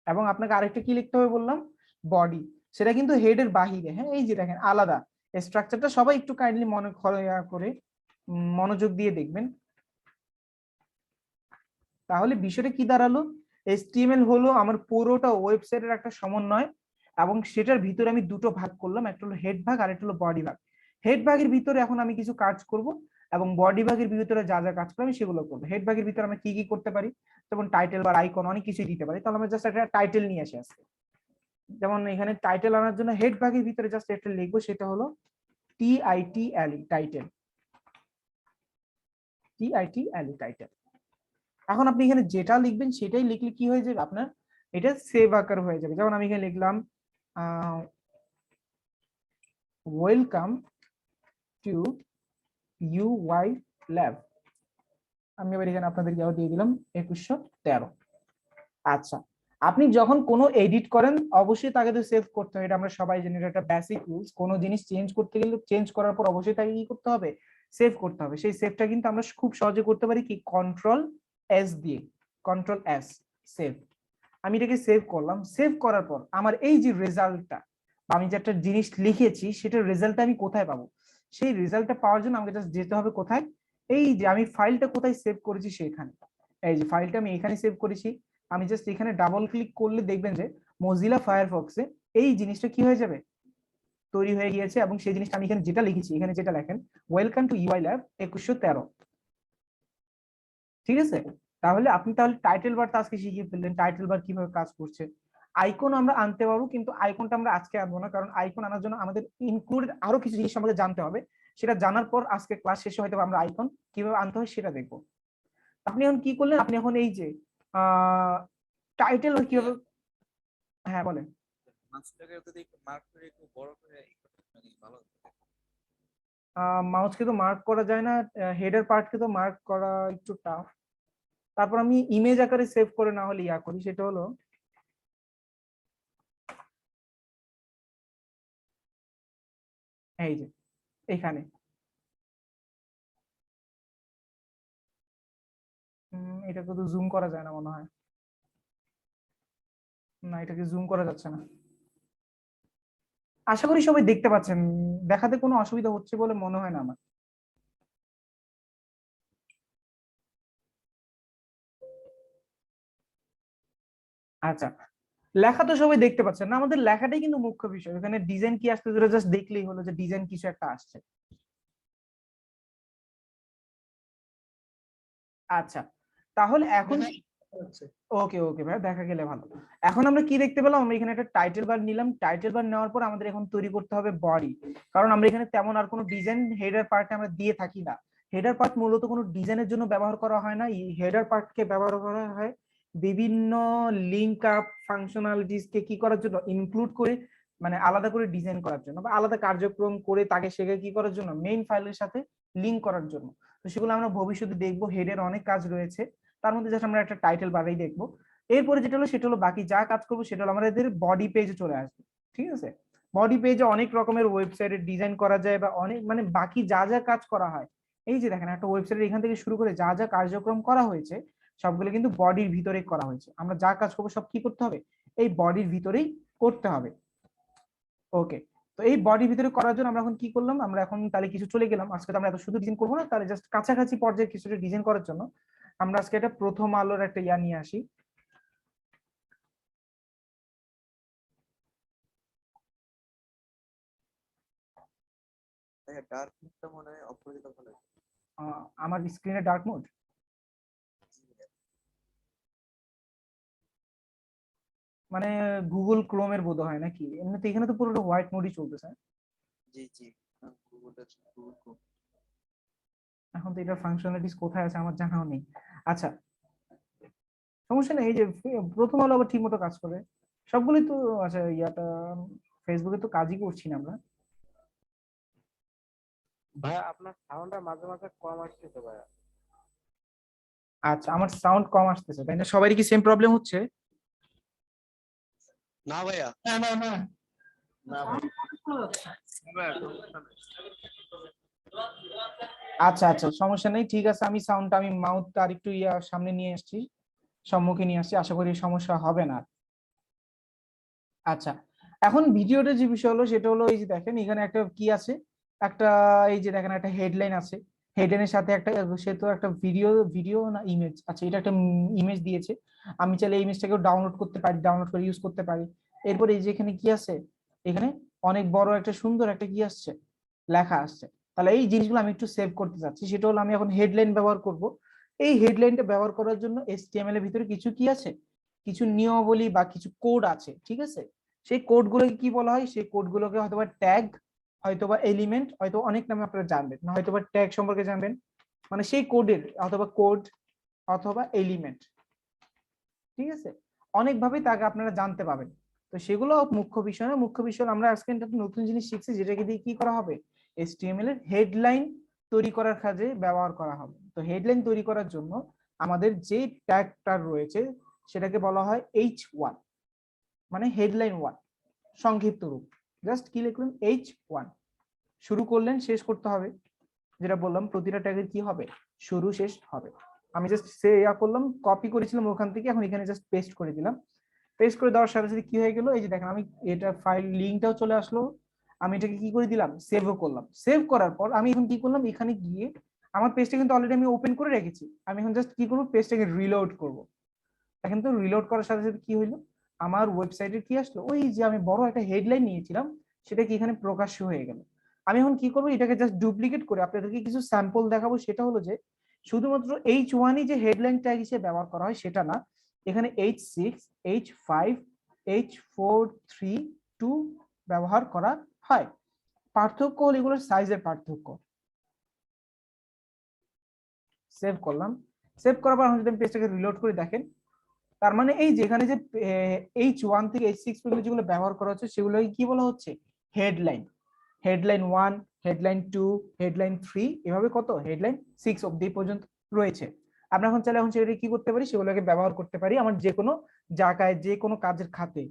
এবং আপনাকে আরেকটা কি লিখতে হবে বললাম, বডি। সেটা কিন্তু হেডের বাহিরে, হ্যাঁ এই যে দেখেন আলাদা স্ট্রাকচারটা, সবাই একটু কাইন্ডলি মনে করে মনোযোগ দিয়ে দেখবেন। তাহলে বিষয়টা কি দাঁড়ালো, HTML হলো আমার পুরোটা ওয়েবসাইটের একটা সমন্বয়, এবং সেটার ভিতরে আমি দুটো ভাগ করলাম, একটা হলো হেড ভাগ আর একটা হলো বডি ভাগ। হেড ভাগের ভিতরে এখন আমি কিছু কাজ করব, এবং বডি ভাগের ভিতরে যা যা কাজ করবো আমি সেগুলো করবো। হেড ভাগের ভিতরে আমরা কি কি করতে পারি, যেমন টাইটেল বা আইকন অনেক কিছুই দিতে পারি। তাহলে আমরা জাস্ট একটা টাইটেল নিয়ে আসি আজকে। যেমন এখানে টাইটেল আনার জন্য হেড ভাগের ভিতরে জাস্ট একটা লিখবো, সেটা হলো TITLE, টাইটেল। TITLE, title. এখন আপনি এখানে যেটা লিখবেন সেটাই লিখলে কি হয়ে যাবে আপনার, এটা সেভ আকার হয়ে যাবে। যেমন আমি এখানে লিখলাম ওয়েলকাম টু UI ল্যাব। আমি এবার এখানে আপনাদের ইয়াও দিয়ে দিলাম 2113। আচ্ছা, আপনি যখন কোনো এডিট করেন অবশ্যই তাকে তো সেভ করতে হবে, এটা আমরা সবাই জানি, এটা একটা বেসিক রুলস। কোনো জিনিস চেঞ্জ করতে গেলে, চেঞ্জ করার পর অবশ্যই তাকে কি করতে হবে, সেভ করতে হবে। সেই সেভটা কিন্তু আমরা খুব সহজে করতে পারি কি, Ctrl+S দিয়ে, Ctrl+S, সেভ। আমি এটাকে সেভ করলাম। সেভ করার পর আমার এই যে রেজাল্টটা, আমি যে একটা জিনিস লিখেছি সেটার রেজাল্টটা আমি কোথায় পাবো, সেই রেজাল্টটা পাওয়ার জন্য আমাকে জাস্ট যেতে হবে কোথায়, এই যে আমি ফাইলটা কোথায় সেভ করেছি সেখানে। এই যে ফাইলটা আমি এখানে সেভ করেছি, আমি জাস্ট এখানে ডাবল ক্লিক করলে দেখবেন যে মজিলা ফায়ারফক্সে এই জিনিসটা কি হয়ে যাবে, তৈরি হয়ে গিয়েছে। এবং সেই জিনিসটা আমি এখানে যেটা লিখেছি, এখানে যেটা লেখেন ওয়েলকাম টু UI ল্যাব 2113। ঠিক আছে, তাহলে আপনি তাহলে টাইটেল বার আজকে শিখিয়ে ফেললেন, টাইটেল বার কিভাবে কাজ করছে। আইকন আমরা আনতে পারবো, কিন্তু আইকনটা আমরা আজকে আনবো না, কারণ আইকন আনার জন্য আমাদের ইনক্লুডেড আরো কিছু জিনিস আমাদের জানতে হবে। সেটা জানার পর আজকে ক্লাস শেষে হয়তো আমরা আইকন কিভাবে আনতে হয় সেটা দেখবো। আপনি এখন কি করলেন, আপনি এখন এই যে টাইটেল কিভাবে, হ্যাঁ বলেন। মাছটাকে যদি একটু মার্ক করে একটু বড় করে মানে ভালো হতো। মাউসকে তো মার্ক করা যায় না, হেডার পার্টকে তো মার্ক করা একটু টাফ। তারপর আমি ইমেজ আকারে সেভ করে না হলে ইয়া করি, সেটা হলো এই যে এখানে। এটাকে তো জুম করা যায় না মনে হয়, না এটাকে জুম করা যাচ্ছে না। আশা করি সবাই দেখতে পাচ্ছেন, দেখাতে কোনো অসুবিধা হচ্ছে বলে মনে হয় না আমার। আচ্ছা, লেখা তো সবাই দেখতে পাচ্ছেন না, আমাদের লেখাটাই কিন্তু মুখ্য বিষয়। এখানে ডিজাইন কি আসছে জাস্ট দেখলেই হলো যে ডিজাইন কিছু একটা আসছে। আচ্ছা, তাহলে এখন ওকে ওকে ভাই, দেখা গেলে ভালো। এখন আমরা কি দেখতে পেলাম, আমরা এখানে একটা টাইটেল বার নিলাম। টাইটেল বার নেওয়ার পর আমাদের এখন তৈরি করতে হবে বডি, কারণ আমরা এখানে তেমন আর কোনো ডিজাইন হেডার পার্টে আমরা দিয়ে থাকি না। হেডার পার্ট মূলত কোনো ডিজাইনের জন্য ব্যবহার করা হয় না, এই হেডার পার্টকে ব্যবহার করা হয় বিভিন্ন লিঙ্ক আপ ফাংশনালিটিস কে কি করার জন্য, ইনক্লুড করে, মানে আলাদা করে ডিজাইন করার জন্য বা আলাদা কার্যক্রম করে তাকে সেখানে কি করার জন্য, মেইন ফাইলের সাথে লিঙ্ক করার জন্য। তো সেগুলো আমরা ভবিষ্যতে দেখবো, হেডের অনেক কাজ রয়েছে, তার মধ্যে জাস্ট আমরা একটা টাইটেল বারেই দেখবো। এরপরে যেটা হলো সেটা হলো বাকি যা কাজ করবো সেটা হলো আমাদের বডি পেজে চলে আসবে। ঠিক আছে, বডি পেজে অনেক রকমের ওয়েবসাইটের ডিজাইন করা যায় বা অনেক মানে বাকি যা যা কাজ করা হয় এই যে দেখেন একটা ওয়েবসাইটের এখান থেকে শুরু করে যা যা কার্যক্রম করা হয়েছে সবগুলো কিন্তু বডির ভিতরে করা হয়েছে। আমরা যা কাজ করবো সব কি করতে হবে, এই বডির ভিতরেই করতে হবে। ওকে, তো এই বডির ভিতরে করার জন্য আমরা এখন কি করলাম, আমরা এখন তাহলে কিছু চলে গেলাম। আজকে তো আমরা এত শুধু ডিজাইন করবো না, তাহলে জাস্ট কাছাকাছি পর্যায়ে কিছুটা ডিজাইন করার জন্য আমরা আজকে একটা প্রথম আলোর একটা ইয়া নিয়ে আসি। ডার্ক মোডটা মনে হয় অফ করে দিলে ভালো হয়। আমার স্ক্রিনে ডার্ক মোড, মানে গুগল ক্রোমের বোধ হয় নাকি, এমনিতে এখানে তো পুরোটা হোয়াইট মোডই চলতেছে। জি জি, গুগল ক্রোম। এখন তো এটার ফাংশনালিটিস কোথায় আছে আমার জানাও নেই। আচ্ছা সমস্যা নেই, এই যে প্রথম আলো আবার ঠিক মতো কাজ করে সবগুলোই তো। আচ্ছা ইয়াটা ফেসবুকে তো কাজই করছি না আমরা। ভাইয়া আপনার সাউন্ডটা মাঝে মাঝে কম আসতেছে ভাইয়া। আচ্ছা আমার সাউন্ড কম আসতেছে তাই না, সবারই কি সেম প্রবলেম হচ্ছে? না ভাইয়া, না না না না ভাই। আচ্ছা আচ্ছা সমস্যা নেই, ঠিক আছে। আমি সাউন্ডটা আমি মাউথটা আরেকটু ইয়া সামনে নিয়ে আসছি, সম্মুখে নিয়ে আসছি, আশা করি সমস্যা হবে না। আচ্ছা এখন ভিডিওটা যে বিষয় হলো সেটা হলো এই যে দেখেন এখানে একটা কি আছে, একটা এই যে দেখেন একটা হেডলাইন আছে। হেডলাইনের সাথে একটা সে তো একটা ভিডিও না ইমেজ, আচ্ছা এটা একটা ইমেজ দিয়েছে। আমি চাইলে এই ইমেজটাকেও ডাউনলোড করতে পারি, ডাউনলোড করে ইউজ করতে পারি। এরপর এই যে এখানে কি আছে, এখানে অনেক বড় একটা সুন্দর একটা কি আসছে, লেখা আসছে। তাহলে এই জিনিসগুলো আমি একটু সেভ করতে চাচ্ছি, সেটা হলো আমি এখন হেডলাইন ব্যবহার করব। এই হেডলাইনটা ব্যবহার করার জন্য HTML এর ভিতরে কিছু কি আছে, কিছু নিয়মাবলী বা কিছু কোড আছে, ঠিক আছে। সেই কোডগুলোকে কি বলা হয়, সেই কোডগুলোকে হয়তোবা ট্যাগ, হয়তোবা এলিমেন্ট, হয়তো অনেক নামে আপনারা জানবেন না, হয়তোবা ট্যাগ সম্পর্কে জানবেন, মানে সেই কোডের অথবা কোড অথবা এলিমেন্ট, ঠিক আছে। অনেকভাবে তাকে আপনারা জানতে পাবেন। তো সেগুলো মুখ্য বিষয় না, মুখ্য বিষয় আমরা আজকে একটা নতুন জিনিস শিখছি যেটাকে দিয়ে কি করা হবে, HTML এর হেডলাইন তৈরি করার কাজে ব্যবহার করা হবে। তো হেডলাইন তৈরি করার জন্য আমাদের যে ট্যাগটা রয়েছে সেটাকে বলা হয় H1, মানে হেডলাইন 1 সংক্ষিপ্ত রূপ। জাস্ট কি লিখলেন H1, শুরু করলেন শেষ করতে হবে, যেটা বললাম প্রতিটা ট্যাগের কি হবে, শুরু শেষ হবে। আমি জাস্ট সে ইয়া করলাম, কপি করেছিলাম ওখান থেকে, এখন এখানে জাস্ট পেস্ট করে দিলাম। পেস্ট করে দেওয়ার সাথে সাথে কি হয়ে গেল, এই যে দেখেন আমি এটা ফাইল লিঙ্কটাও চলে আসলো। আমি এটাকে কি করে দিলাম, সেভও করলাম। সেভ করার পর আমি এখন কি করলাম, এখানে গিয়ে আমার পেজটা কিন্তু অলরেডি আমি ওপেন করে রেখেছি, আমি এখন জাস্ট কি করবো, পেজটাকে রিলোড করব। দেখেন তো রিলোড করার সাথে সাথে কি হইলো, আমার ওয়েবসাইটে কি আসলো, ওই যে আমি বড় একটা হেডলাইন নিয়েছিলাম সেটা কি এখানে প্রকাশ্য হয়ে গেল। আমি এখন কি করবো, এটাকে জাস্ট ডুপ্লিকেট করে আপনাদেরকে কিছু স্যাম্পল দেখাবো। সেটা হলো যে শুধুমাত্র H1ই যে হেডলাইন ট্যাগ হিসেবে ব্যবহার করা হয় সেটা না, এখানে H6, H5, H4, 3, 2 ব্যবহার করা হয়। পার্থক্য হলো এগুলোর সাইজের পার্থক্য। সেভ করলাম, সেভ করার পর যদি পেজটাকে রিলোড করে দেখেন, তার মানে এই যেখানে যে H1 থেকে H6 পর্যন্ত যেগুলো ব্যবহার করা হচ্ছে সেগুলোকে কি বলা হচ্ছে, হেডলাইন। হেডলাইন 1, হেডলাইন 2, হেডলাইন 3, এভাবে কত হেডলাইন 6 অবধি পর্যন্ত রয়েছে। আমরা এখন চাইলে এখন সেগুলো কি করতে পারি, সেগুলোকে ব্যবহার করতে পারি আমার যে কোনো জায়গায় যে কোনো কাজের খাতে।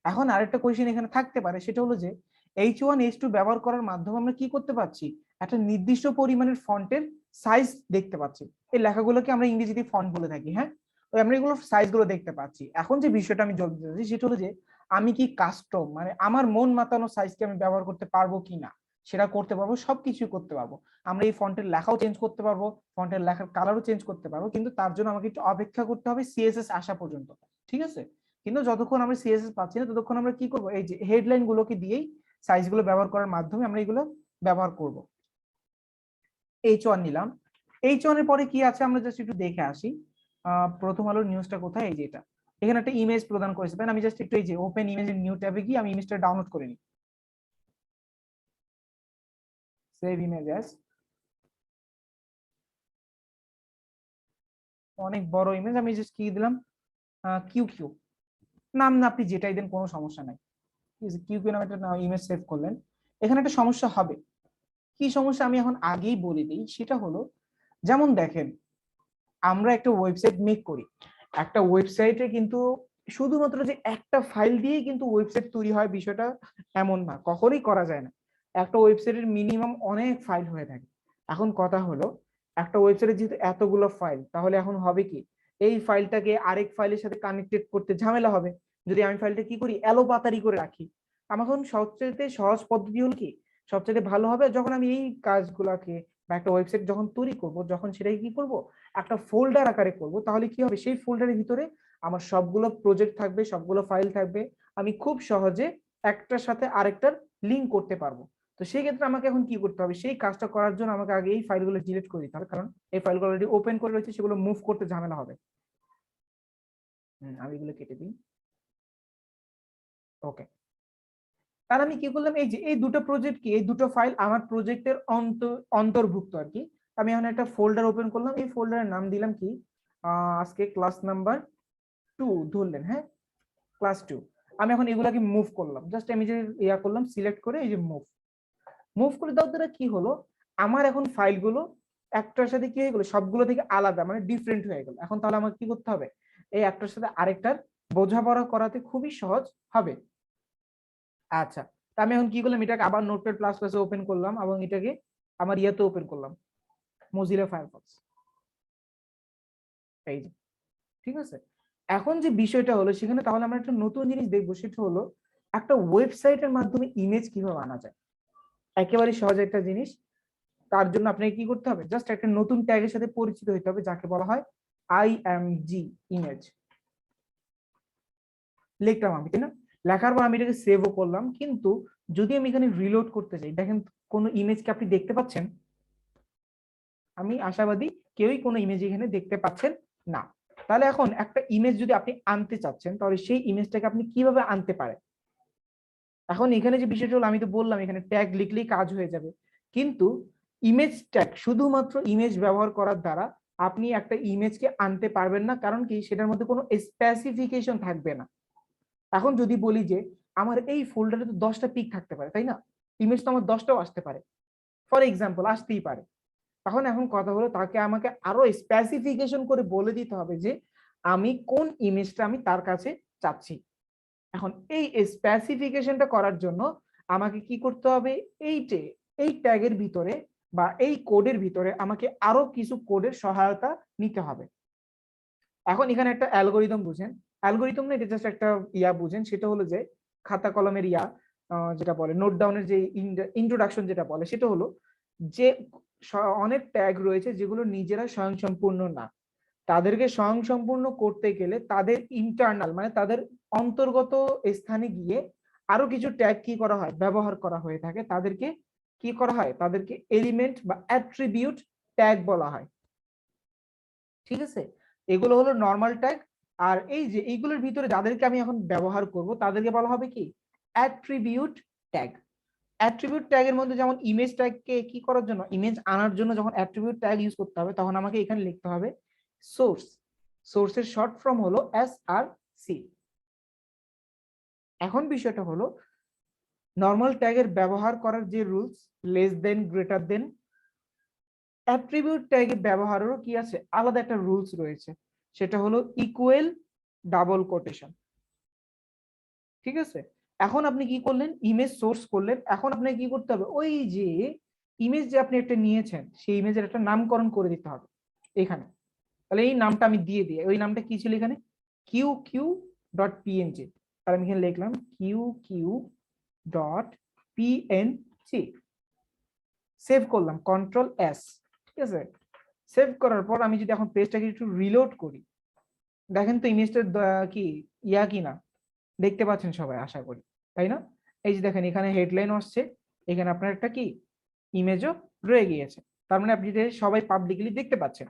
এখন আরেকটা কোয়েশ্চেন এখানে থাকতে পারে, সেটা হলো যে H1, H2 ব্যবহার করার মাধ্যমে আমরা কি করতে পারছি, একটা নির্দিষ্ট পরিমাণের ফন্টের সাইজ দেখতে পাচ্ছি। এই লেখাগুলোকে আমরা ইংরেজিতে ফন্ট বলে থাকি, হ্যাঁ। আমরা এগুলো সাইজ গুলো দেখতে পাচ্ছি। এখন যে বিষয়টা আমি বলতে চাচ্ছি সেটা হলো যে আমি কি কাস্টম, মানে আমার মন মাতানো সাইজকে আমি ব্যবহার করতে পারবো কিনা, সেটা করতে পারবো, সবকিছুই করতে পারবো। আমরা এই ফন্টের লেখাও চেঞ্জ করতে পারবো, ফন্টের লেখার কালারও চেঞ্জ করতে পারবো, কিন্তু তার জন্য আমাকে একটু অপেক্ষা করতে হবে CSS আসা পর্যন্ত, ঠিক আছে। কিন্তু যতক্ষণ আমরা CSS পাচ্ছি না ততক্ষণ আমরা কি করবো, এই যে হেডলাইন গুলোকে দিয়েই সাইজ গুলো ব্যবহার করার মাধ্যমে আমরা এগুলো ব্যবহার করব। H1 নিলাম, H1 এর পরে কি আছে আমরা জাস্ট একটু দেখে আসি। প্রথম আলোর নিউজটা কোথায়, এই যে এটা, এখানে একটা ইমেজ প্রদান করেছে, তাই আমি জাস্ট একটু এই যে ওপেন ইমেজ এর নিউ ট্যাবে গিয়ে আমি ইমেজটা ডাউনলোড করে নিই। সেভ ইমেজ অ্যাজ, অনেক বড় ইমেজ, আমি জাস্ট কি দিলাম কিউ, নাম না আপনি যেটাই দেন কোনো সমস্যা নাই। কিউ নামে একটা ইমেজ সেভ করলেন। এখানে একটা সমস্যা হবে, কি সমস্যা আমি এখন আগেই বলে দিই, সেটা হলো যেমন দেখেন আমরা একটা ওয়েবসাইট মেক করি, একটা ওয়েবসাইটে কিন্তু শুধুমাত্র যে একটা ফাইল দিয়েই কিন্তু ওয়েবসাইট তৈরি হয় বিষয়টা এমন না, কখনোই করা যায় না। একটা ওয়েবসাইটের মিনিমাম অনেক ফাইল হয়ে থাকে। এখন কথা হলো একটা ওয়েবসাইটে যেহেতু এতগুলো ফাইল, তাহলে এখন হবে কি, এই ফাইলটাকে আরেক ফাইলের সাথে কানেক্টেড করতে ঝামেলা হবে। যদি আমি ফাইলটা কি করি, এলোপাতাড়ি করে রাখি, আমার এখন সবচেয়ে সহজ পদ্ধতি হলো কি, সবচেয়ে ভালো হবে যখন আমি এই কাজগুলাকে বা একটা ওয়েবসাইট যখন তৈরি করব, যখন সেটাকে কি করব, একটা ফোল্ডার আকারে করব, তাহলে কি হবে, সেই ফোল্ডারের ভিতরে আমার সবগুলো প্রজেক্ট থাকবে, সবগুলো ফাইল থাকবে, আমি খুব সহজে একটার সাথে আরেকটার লিঙ্ক করতে পারবো। তো সেই ক্ষেত্রে আমাকে এখন কি করতে হবে, সেই কাজটা করার জন্য আমাকে আগে এই ফাইলগুলো ডিলিট করে দিতে হবে, কারণ এই ফাইলগুলো অলরেডি ওপেন করে রয়েছে, সেগুলো মুভ করতে ঝামেলা হবে। আমি এগুলো কেটে দিই। ওকে, তাহলে আমি কি করলাম, এই যে এই দুটো প্রজেক্ট কি, এই দুটো ফাইল আমার প্রজেক্টের অন্তর্ভুক্ত আর কি। আমি এখন একটা ফোল্ডার ওপেন করলাম, এই ফোল্ডারের নাম দিলাম কি, আজকে ক্লাস নাম্বার 2 ধরলেন, হ্যাঁ, ক্লাস 2। আমি এখন এগুলাকে মুভ করলাম, জাস্ট আমি যে ইয়া করলাম, সিলেক্ট করে এই যে মুভ করে দেওয়ার দ্বারা কি হলো, আমার এখন ফাইলগুলো একটার সাথে কি হয়ে গেলো, সবগুলো থেকে আলাদা, মানে ডিফারেন্ট হয়ে গেল। এখন তাহলে আমাকে কি করতে হবে, এই একটার সাথে আরেকটার বোঝাপড়া করাতে খুবই সহজ হবে। আচ্ছা, তা আমি এখন কি করলাম, এটাকে আবার নোটপ্যাড প্লাস প্লাসে ওপেন করলাম এবং এটাকে আমার ইয়াতে ওপেন করলাম, মজিলা ফায়ারফক্স। এই যে, ঠিক আছে। এখন যে বিষয়টা হলো সেখানে তাহলে আমরা একটা নতুন জিনিস দেখবো, সেটা হলো একটা ওয়েবসাইটের মাধ্যমে ইমেজ কিভাবে আনা যায়। একেবারে সহজ একটা জিনিস। তার জন্য আপনাকে কি করতে হবে, জাস্ট একটা নতুন ট্যাগের সাথে পরিচিত হতে হবে, যাকে বলা হয় IMG ইমেজ। লিখলাম আমি, তাই না? লেখার পর আমি এটাকে সেভও করলাম, কিন্তু যদি আমি এখানে রিলোড করতে চাই, দেখেন কোন ইমেজ কি আপনি দেখতে পাচ্ছেন? আমি আশাবাদী কেউই কোনো ইমেজ এখানে দেখতে পাচ্ছেন না। তাহলে এখন একটা ইমেজ যদি আপনি আনতে চাচ্ছেন, তাহলে সেই ইমেজটাকে আপনি কিভাবে আনতে পারেন? এখন এখানে যে বিষয়টা হলো, আমি তো বললাম এখানে ট্যাগ লিখলেই কাজ হয়ে যাবে, কিন্তু ইমেজ ট্যাগ শুধুমাত্র ইমেজ ব্যবহার করার দ্বারা আপনি একটা ইমেজকে আনতে পারবেন না, কারণ কি, সেটার মধ্যে কোনো স্পেসিফিকেশন থাকবে না। এখন যদি বলি যে আমার এই ফোল্ডারে তো 10টা পিক থাকতে পারে, তাই না? ইমেজ তো আমার 10টাও আসতে পারে, ফর এক্সাম্পল আসতেই পারে। এখন কথা হলো, তাকে আমাকে আরো স্পেসিফিকেশন করে বলে দিতে হবে যে আমি কোন ইমেজটা আমি তার কাছে চাচ্ছি। এখন এই স্পেসিফিকেশনটা করার জন্য আমাকে কি করতে হবে, এই ট্যাগের ভিতরে বা এই কোডের ভিতরে আমাকে আরো কিছু কোডের সহায়তা নিতে হবে। এখন এখানে একটা অ্যালগোরিদম বুঝেন, অ্যালগোরিদম না, এটা জাস্ট একটা ইয়া বুঝেন, সেটা হলো যে খাতা কলমের ইয়া, যেটা বলে নোট ডাউনের যে ইন্ট্রোডাকশন যেটা বলে, সেটা হলো যে অনেক ট্যাগ রয়েছে যেগুলো নিজেরা স্বয়ংসম্পূর্ণ না, তাদেরকে স্বয়ংসম্পূর্ণ করতে গেলে তাদের ইন্টারনাল মানে তাদের অন্তর্গত স্থানে গিয়ে আরো কিছু ট্যাগ কি করা হয়, ব্যবহার করা হয়ে থাকে। তাদেরকে কি করা হয়, তাদেরকে এলিমেন্ট বা অ্যাট্রিবিউট ট্যাগ বলা হয়, ঠিক আছে? এগুলো হলো নরমাল ট্যাগ। আর এই যে এইগুলোর ভিতরে যাদেরকে আমি এখন ব্যবহার করব, তাদেরকে বলা হবে কি, অ্যাট্রিবিউট ট্যাগ। অ্যাট্রিবিউট ট্যাগের মধ্যে যেমন ইমেজ ট্যাগকে কি করার জন্য, ইমেজ আনার জন্য যখন অ্যাট্রিবিউট ট্যাগ ইউজ করতে হবে, তখন আমাকে এখানে লিখতে হবে সোর্স। সোর্সের শর্ট ফর্ম হলো SRC। এখন বিষয়টা হলো নরমাল ট্যাগের ব্যবহার করার যে rules, less than, greater than, attribute ট্যাগের ব্যবহারেরও কি আছে, আলাদা একটা রুলস রয়েছে, সেটা হলো ইকুয়াল, ডাবল কোটেশন, ঠিক আছে? এখন আপনি কি করলেন, ইমেজ সোর্স করলেন, এখন আপনাকে কি করতে হবে, ওই যে ইমেজ যে আপনি একটা নিয়েছেন, সেই ইমেজের একটা নামকরণ করে দিতে হবে এখানে। তাহলে এই নামটা আমি দিয়ে দিই, ওই নামটা কি ছিল এখানে, qq.png। তাহলে আমি এখানে লিখলাম qq.png, সেভ করলাম, Ctrl+S, ঠিক আছে? সেভ করার পর আমি যদি এখন পেজটাকে একটু রিলোড করি, দেখেন তো ইমেজটা কি ইয়া কিনা, দেখতে পাচ্ছেন সবাই আশা করি, তাই না? এই যে দেখেন এখানে হেডলাইন আসছে, এখানে আপনার একটা কি ইমেজও রয়ে গিয়েছে, তার মানে আপনি সবাই পাবলিকলি দেখতে পাচ্ছেন।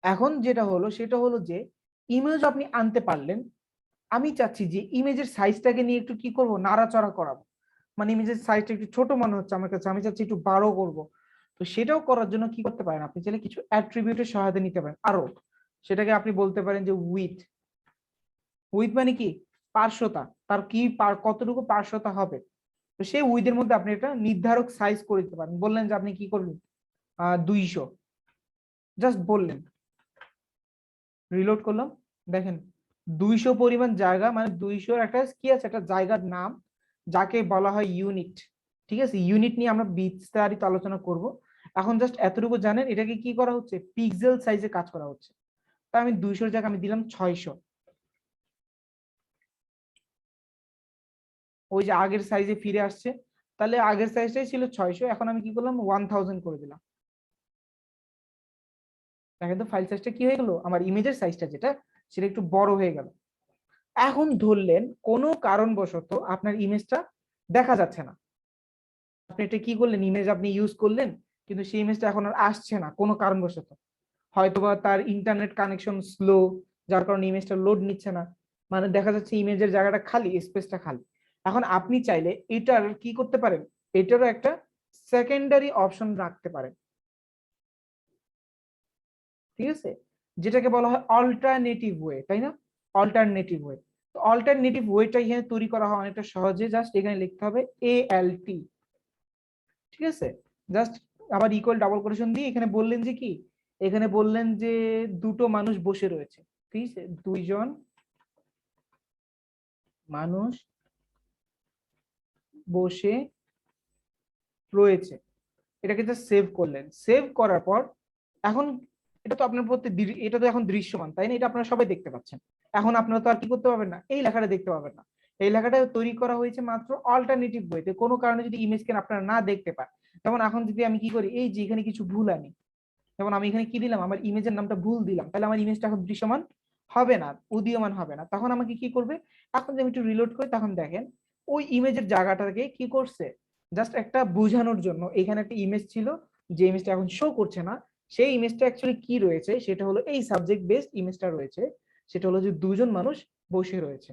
এখন যেটা হলো সেটা হলো যে ইমেজ আপনি আনতে পারলেন, আমি চাচ্ছি যে ইমেজের সাইজটাকে নিয়ে একটু কি করব, নাড়াচড়া করাবো, মানে ইমেজের সাইজটা একটু ছোট মনে হচ্ছে আমার কাছে, আমি চাচ্ছি একটু বড় করব। তো সেটাও করার জন্য কি করতে পারেন, আপনি চাইলে কিছু অ্যাট্রিবিউটের সহায়তা নিতে পারেন আরো। সেটাকে আপনি বলতে পারেন যে উইথ মানে কি, পার্শ্বতা, তার কি কতটুকু পার্শ্বতা হবে, তো সেই উইথের মধ্যে আপনি একটা নির্ধারক সাইজ করে দিতে পারেন। বললেন যে আপনি কি করবেন, 200, জাস্ট বললেন, রিলোড করলাম, দেখেন 200 পরিমাণ জায়গা, মানে 200 একটা কি আছে, একটা জায়গার নাম, যাকে বলা হয় ইউনিট, ঠিক আছে, ইউনিট নিয়ে আমরা বিস্তারিত আলোচনা করব। এখন জাস্ট এতটুকু জানেন এটাকে কি করা হচ্ছে, পিক্সেল সাইজে কাজ করা হচ্ছে। তা আমি 200 জায়গায় আমি দিলাম 600, ওই যে আগের সাইজে ফিরে আসছে। তাহলে আগের সাইজটাই ছিল 600, এখন আমি কি করলাম 1000 করে দিলাম। দেখেন তো ফাইল সাইজটা কি হয়ে গেল, আমার ইমেজের সাইজটা যেটা সেটা একটু বড় হয়ে গেল। এখন ধরলেন কোনো কারণবশত আপনার ইমেজটা দেখা যাচ্ছে না, আপনি এটা কি করলেন, ইমেজ আপনি ইউজ করলেন কিন্তু সেই ইমেজটা এখন আর আসছে না কোনো কারণবশত, হয়তোবা তার ইন্টারনেট কানেকশন স্লো, যার কারণে ইমেজটা লোড নিচ্ছে না, মানে দেখা যাচ্ছে ইমেজের জায়গাটা খালি, স্পেসটা খালি। এখন আপনি চাইলে এটার কি করতে পারেন, এটারও একটা সেকেন্ডারি অপশন রাখতে পারেন, ঠিক আছে, যেটাকে বলা হয় অল্টারনেটিভ ওয়ে, তাই না? Alternative way. তো অল্টারনেটিভ ওয়েটা এখানে তৈরি করা হয় অনেকটা সহজে, জাস্ট এখানে লিখতে হবে ALT, ঠিক আছে। জাস্ট আবার ইকুয়াল ডাবল কোটেশন দিয়ে এখানে বললেন যে কি, এখানে বললেন যে দুটো মানুষ বসে রয়েছে, ঠিক আছে, দুইজন মানুষ বসে রয়েছে, এটাকে জাস্ট সেভ করলেন। সেভ করার পর এখন এটা তো আপনার প্রতি, এটা তো এখন দৃশ্যমান, তাই না? এটা আপনারা সবাই দেখতে পাচ্ছেন। এখন আপনারা তো আর কি করতে পারবেন না, এই লেখাটা দেখতে পাবেন না। এই লেখাটা তৈরি করা হয়েছে মাত্র অল্টারনেটিভ ওয়েতে, কোনো কারণে যদি ইমেজকে আপনারা না দেখতে পান। যেমন এখন যদি আমি কি করি, এই যে এখানে কিছু ভুল আনি, যেমন আমি এখানে কি দিলাম, আমার ইমেজের নামটা ভুল দিলাম, তাহলে আমার ইমেজটা এখন দৃশ্যমান হবে না, উদীয়মান হবে না। তখন আমাকে কি করবে, এখন যদি আমি একটু রিলোড করি, তখন দেখেন ওই ইমেজের জায়গাটাকে কি করছে, জাস্ট একটা বোঝানোর জন্য এখানে একটা ইমেজ ছিল, যে ইমেজটা এখন শো করছে না, সেই ইমেজটা অ্যাকচুয়ালি কি রয়েছে, সেটা হলো এই সাবজেক্ট বেসড ইমেজটা রয়েছে, সেটা হলো যে দুজন মানুষ বসে রয়েছে।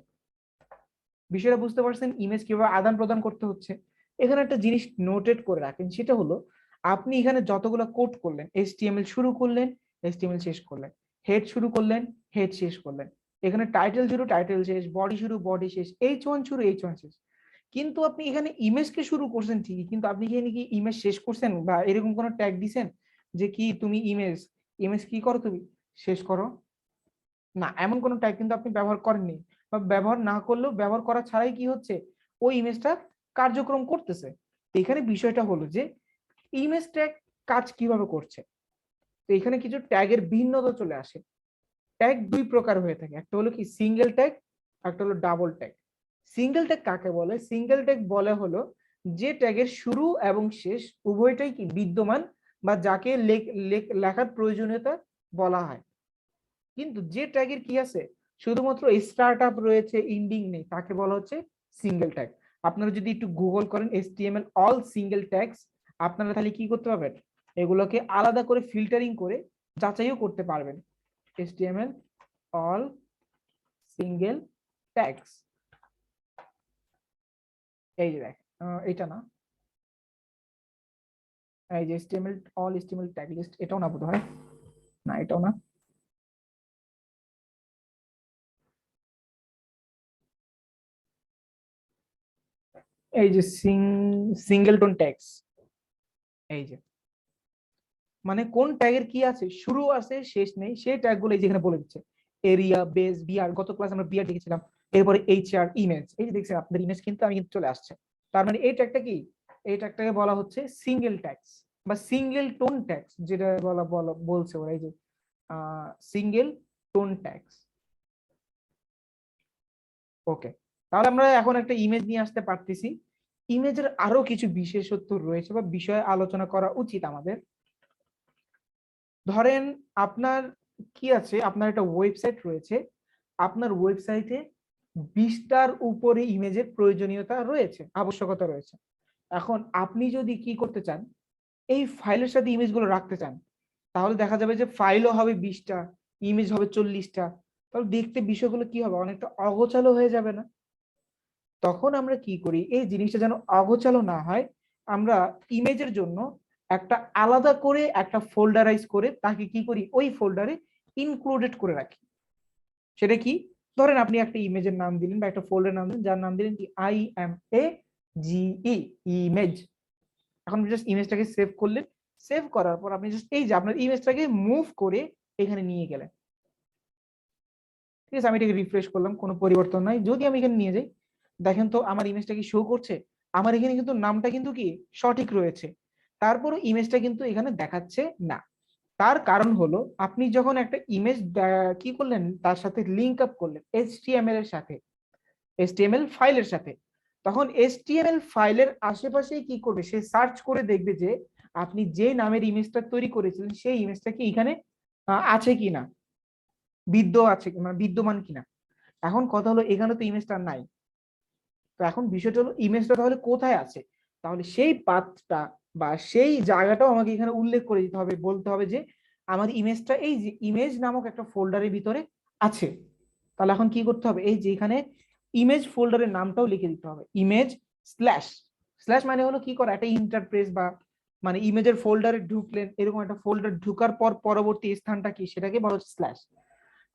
বিষয়টা বুঝতে পারছেন, ইমেজ কিভাবে আদান প্রদান করতে হচ্ছে। এখানে একটা জিনিস নোটেট করে রাখেন, সেটা হলো আপনি এখানে যতগুলো কোড করলেন, HTML শুরু করলেন, HTML শেষ করলেন, হেড শুরু করলেন, হেড শেষ করলেন, এখানে টাইটেল শুরু, টাইটেল শেষ, বডি শুরু, বডি শেষ, H1 শুরু, H1 শেষ। কিন্তু আপনি এখানে ইমেজকে শুরু করছেন ঠিকই, কিন্তু আপনি এখানে কি ইমেজ শেষ করছেন, বা এরকম কোনো ট্যাগ দিছেন যে কি তুমি ইমেজ, ইমেজ কি করো তুমি শেষ করো, না, এমন কোনো ট্যাগ কিন্তু আপনি ব্যবহার করেননি, বা ব্যবহার না করলেও ব্যবহার করা ছাড়াই কি হচ্ছে, ওই ইমেজটা কার্যক্রম করতেছে। এখানে বিষয়টা হলো যে ইমেজ ট্যাগ কাজ কিভাবে করছে। তো এখানে কিছু ট্যাগের ভিন্নতা চলে আসে। ট্যাগ দুই প্রকার হয়ে থাকে, একটা হলো কি সিঙ্গেল ট্যাগ, একটা হলো ডাবল ট্যাগ। সিঙ্গেল ট্যাগ কাকে বলে, সিঙ্গেল ট্যাগ বলে হলো যে ট্যাগের শুরু এবং শেষ উভয়টাই কি বিদ্যমান, বা যাকে লেখার প্রয়োজনীয়তা বলা হয়। কিন্তু যে ট্যাগের কি আছে, শুধুমাত্র স্টার্ট আপ রয়েছে, ইন্ডিং নেই, তাকে বলা হচ্ছে সিঙ্গেল ট্যাগ। আপনারা যদি একটু গুগল করেন HTML অল সিঙ্গেল ট্যাগস, আপনারা তাহলে কি করতে পারবেন, এগুলোকে আলাদা করে ফিল্টারিং করে যাচাইও করতে পারবেন। HTML অল সিঙ্গেল ট্যাগস, এই যে দেখ, এটা না, এই যে HTML all HTML tag list, এটাও না বোধ হয়, না এটাও না, এই যে সিঙ্গেলটন ট্যাগস, এই যে মানে কোন ট্যাগের কি আছে, শুরু আছে শেষ নেই, সেই ট্যাগ গুলো যেখানে বলে দিচ্ছে। এরিয়া, বেস, বিআর, গত ক্লাস আমরা বিআর দেখেছিলাম, এরপরে এইচআর, ইমেজ, এই যে দেখছেন আপনাদের ইমেজ কিন্তু আমি কিন্তু চলে আসছে। তার মানে এই ট্যাগটা কি, এই ট্যাগটাকে বলা হচ্ছে সিঙ্গেল ট্যাগস বা সিঙ্গেল টোন ট্যাগস, যেটা বলছে ওরা, এই যে সিঙ্গেল টোন ট্যাগস। ওকে, তাহলে আমরা এখন একটা ইমেজ নিয়ে আসতে পারতেছি। ইমেজের আরো কিছু বিশেষত্ব রয়েছে বা বিষয়ে আলোচনা করা উচিত আমাদের। ধরেন আপনার কি আছে, আপনার একটা ওয়েবসাইট রয়েছে, আপনার ওয়েবসাইটে 20টার উপরে ইমেজের প্রয়োজনীয়তা রয়েছে, আবশ্যকতা রয়েছে। এখন আপনি যদি কি করতে চান, এই ফাইলের সাথে ইমেজগুলো রাখতে চান, তাহলে দেখা যাবে যে ফাইলও হবে 20টা, ইমেজ হবে 40টা, তাহলে দেখতে বিষয়গুলো কি হবে, অনেকটা অগোছালো হয়ে যাবে না? তখন আমরা কি করি, এই জিনিসটা যেন অগোছালো না হয়, আমরা ইমেজের জন্য একটা আলাদা করে একটা ফোল্ডারাইজ করে তাকে কি করি, ওই ফোল্ডারে ইনক্লুডেড করে রাখি। সেটা কি, ধরেন আপনি একটা ইমেজের নাম দিলেন বা একটা ফোল্ডার নাম দিলেন, যার নাম দিলেন কি IMAGE, ইমেজ। এখন জাস্ট ইমেজটাকে সেভ করলেন, সেভ করার পর আপনি জাস্ট এই যে আপনার ইমেজটাকে মুভ করে এখানে নিয়ে গেলেন, ঠিক আছে। আমি এটাকে রিফ্রেশ করলাম, কোনো পরিবর্তন নাই। যদি আমি এখানে নিয়ে যাই, দেখেন তো আমার ইমেজটা কি শো করছে, আমার এখানে কিন্তু নামটা কিন্তু কি সঠিক রয়েছে, তারপরও ইমেজটা কিন্তু এখানে দেখাচ্ছে না। তার কারণ হলো আপনি যখন একটা ইমেজ কি করলেন, তার সাথে লিঙ্ক আপ করলেন HTML এর সাথে, HTML ফাইলের সাথে, তখন HTML ফাইলের আশেপাশেই কি করবে, সে সার্চ করে দেখবে যে আপনি যে নামের ইমেজটা তৈরি করেছিলেন সেই ইমেজটা কি এখানে আছে কিনা, বিদ্যমান কিনা। এখন কথা হলো এখানে তো ইমেজটা নাই, তো এখন বিষয়টা হলো ইমেজটা তাহলে কোথায় আছে, তাহলে সেই পাথটা বা সেই জায়গাটাও আমাকে এখানে উল্লেখ করে দিতে হবে, বলতে হবে যে আমার ইমেজটা এই যে ইমেজ নামক একটা ফোল্ডারের ভিতরে আছে। তাহলে এখন কি করতে হবে, এই যে এখানে ইমেজ ফোল্ডারের নামটাও লিখে দিতে হবে, ইমেজ স্ল্যাশ, স্ল্যাশ মানে হলো কি করা, একটা ইন্টারপ্রেস বা মানে ইমেজের ফোল্ডারে ঢুকলেন, এরকম একটা ফোল্ডার ঢুকার পর পরবর্তী স্থানটা কি সেটাকে বলা হচ্ছে স্ল্যাশ।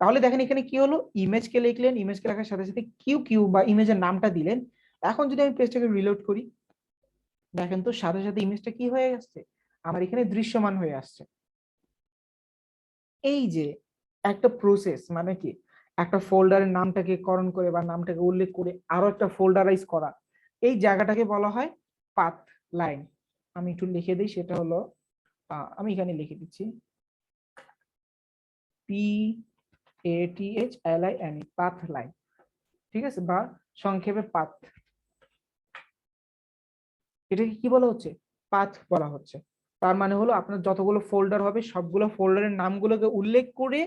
তাহলে দেখেন এখানে কি হলো, ইমেজকে লিখলেন, ইমেজকে লেখার সাথে সাথে কিউ কিউ বা ইমেজের নামটা দিলেন। এখন যদি আমি পেজটাকে রিলোড করি, দেখেন তো সাথে সাথে ইমেজটা কি হয়ে আসছে, আমার এখানে দৃশ্যমান হয়ে আসছে। এই যে একটা প্রসেস, মানে কি একটা ফোল্ডারের নামটাকে করণ করে বা নামটাকে উল্লেখ করে আরো একটা ফোল্ডারাইজ করা, এই জায়গাটাকে বলা হয় পাথ লাইন। আমি একটু লিখে দিই, সেটা হলো আমি এখানে লিখে দিচ্ছি PATHLINE, পাথ লাইন, ঠিক আছে, বা সংক্ষেপে পাথ। এটাকে কি বলা হচ্ছে, পাথ বলা হচ্ছে। তার মানে হলো আপনার যতগুলো ফোল্ডার হবে সবগুলো ফোল্ডারের নামগুলোকে উল্লেখ করে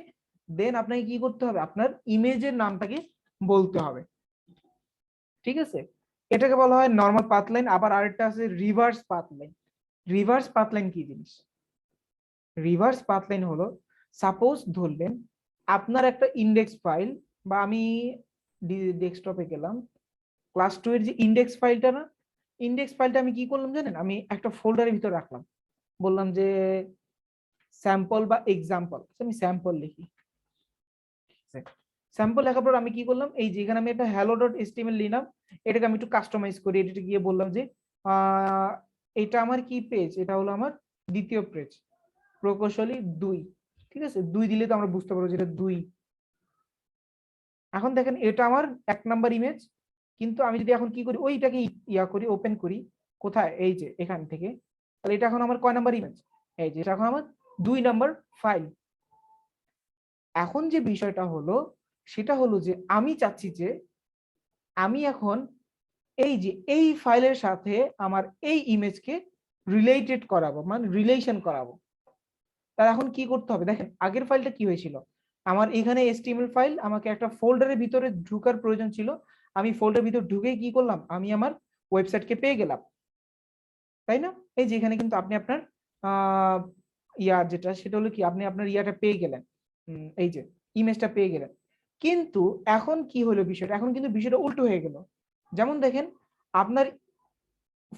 দেন আপনাকে কি করতে হবে, আপনার ইমেজের নামটাকে বলতে হবে, ঠিক আছে। এটাকে বলা হয় নরমাল পাথ লাইন। আবার আরেকটা আছে reverse path line. Reverse path line কি জিনিস, রিভার্স পাথ লাইন হলো, সাপোজ ধরলেন আপনার একটা ইন্ডেক্স ফাইল, বা আমি ডেস্কটপে গেলাম, ক্লাস 2 এর যে ইন্ডেক্স ফাইলটা না, ইন্ডেক্স ফাইলটা আমি কি করলাম জানেন, আমি একটা ফোল্ডারের ভিতর রাখলাম, বললাম যে স্যাম্পল বা এক্সাম্পল, আমি স্যাম্পল লিখি। স্যাম্পল লেখার পর আমি কি করলাম, এই যে এখানে আমি একটা hello.html নিলাম, এটাকে আমি একটু কাস্টমাইজ করি, এটাকে গিয়ে বললাম যে এটা আমার কি পেজ, এটা হলো আমার দ্বিতীয় পেজ, প্রকৌশলী 2, ঠিক আছে, 2 দিলে তো আমরা বুঝতে পারবো যেটা 2। এখন দেখেন এটা আমার 1 নাম্বার ইমেজ, কিন্তু আমি যদি এখন কি করি, ওইটাকে করি, ওপেন করি, কোথায়, এই যে এখান থেকে, তাহলে এটা এখন আমার কয় নাম্বার ইমেজ, এই যে এটা এখন আমার 2 নাম্বার ফাইল। এখন যে বিষয়টা হলো সেটা হলো যে আমি চাচ্ছি যে আমি এখন এই যে এই ফাইলের সাথে আমার এই ইমেজকে রিলেটেড করাবো, মানে রিলেশন করাবো। তার এখন কি করতে হবে, দেখেন আগের ফাইলটা কি হয়েছিল, আমার এখানে HTML ফাইল, আমাকে একটা ফোল্ডারের ভিতরে ঢুকার প্রয়োজন ছিল, আমি ফোল্ডারের ভিতর ঢুকেই কি করলাম, আমি আমার ওয়েবসাইটকে পেয়ে গেলাম, তাই না। এই যে এখানে কিন্তু আপনি আপনার যেটা সেটা হলো কি, আপনি আপনার ইয়াটা পেয়ে গেলেন, এই যে ইমেজটা পেয়ে গেলেন। কিন্তু এখন কি হলো বিষয়টা, এখন কিন্তু বিষয়টা উল্টো হয়ে গেল। যেমন দেখেন আপনার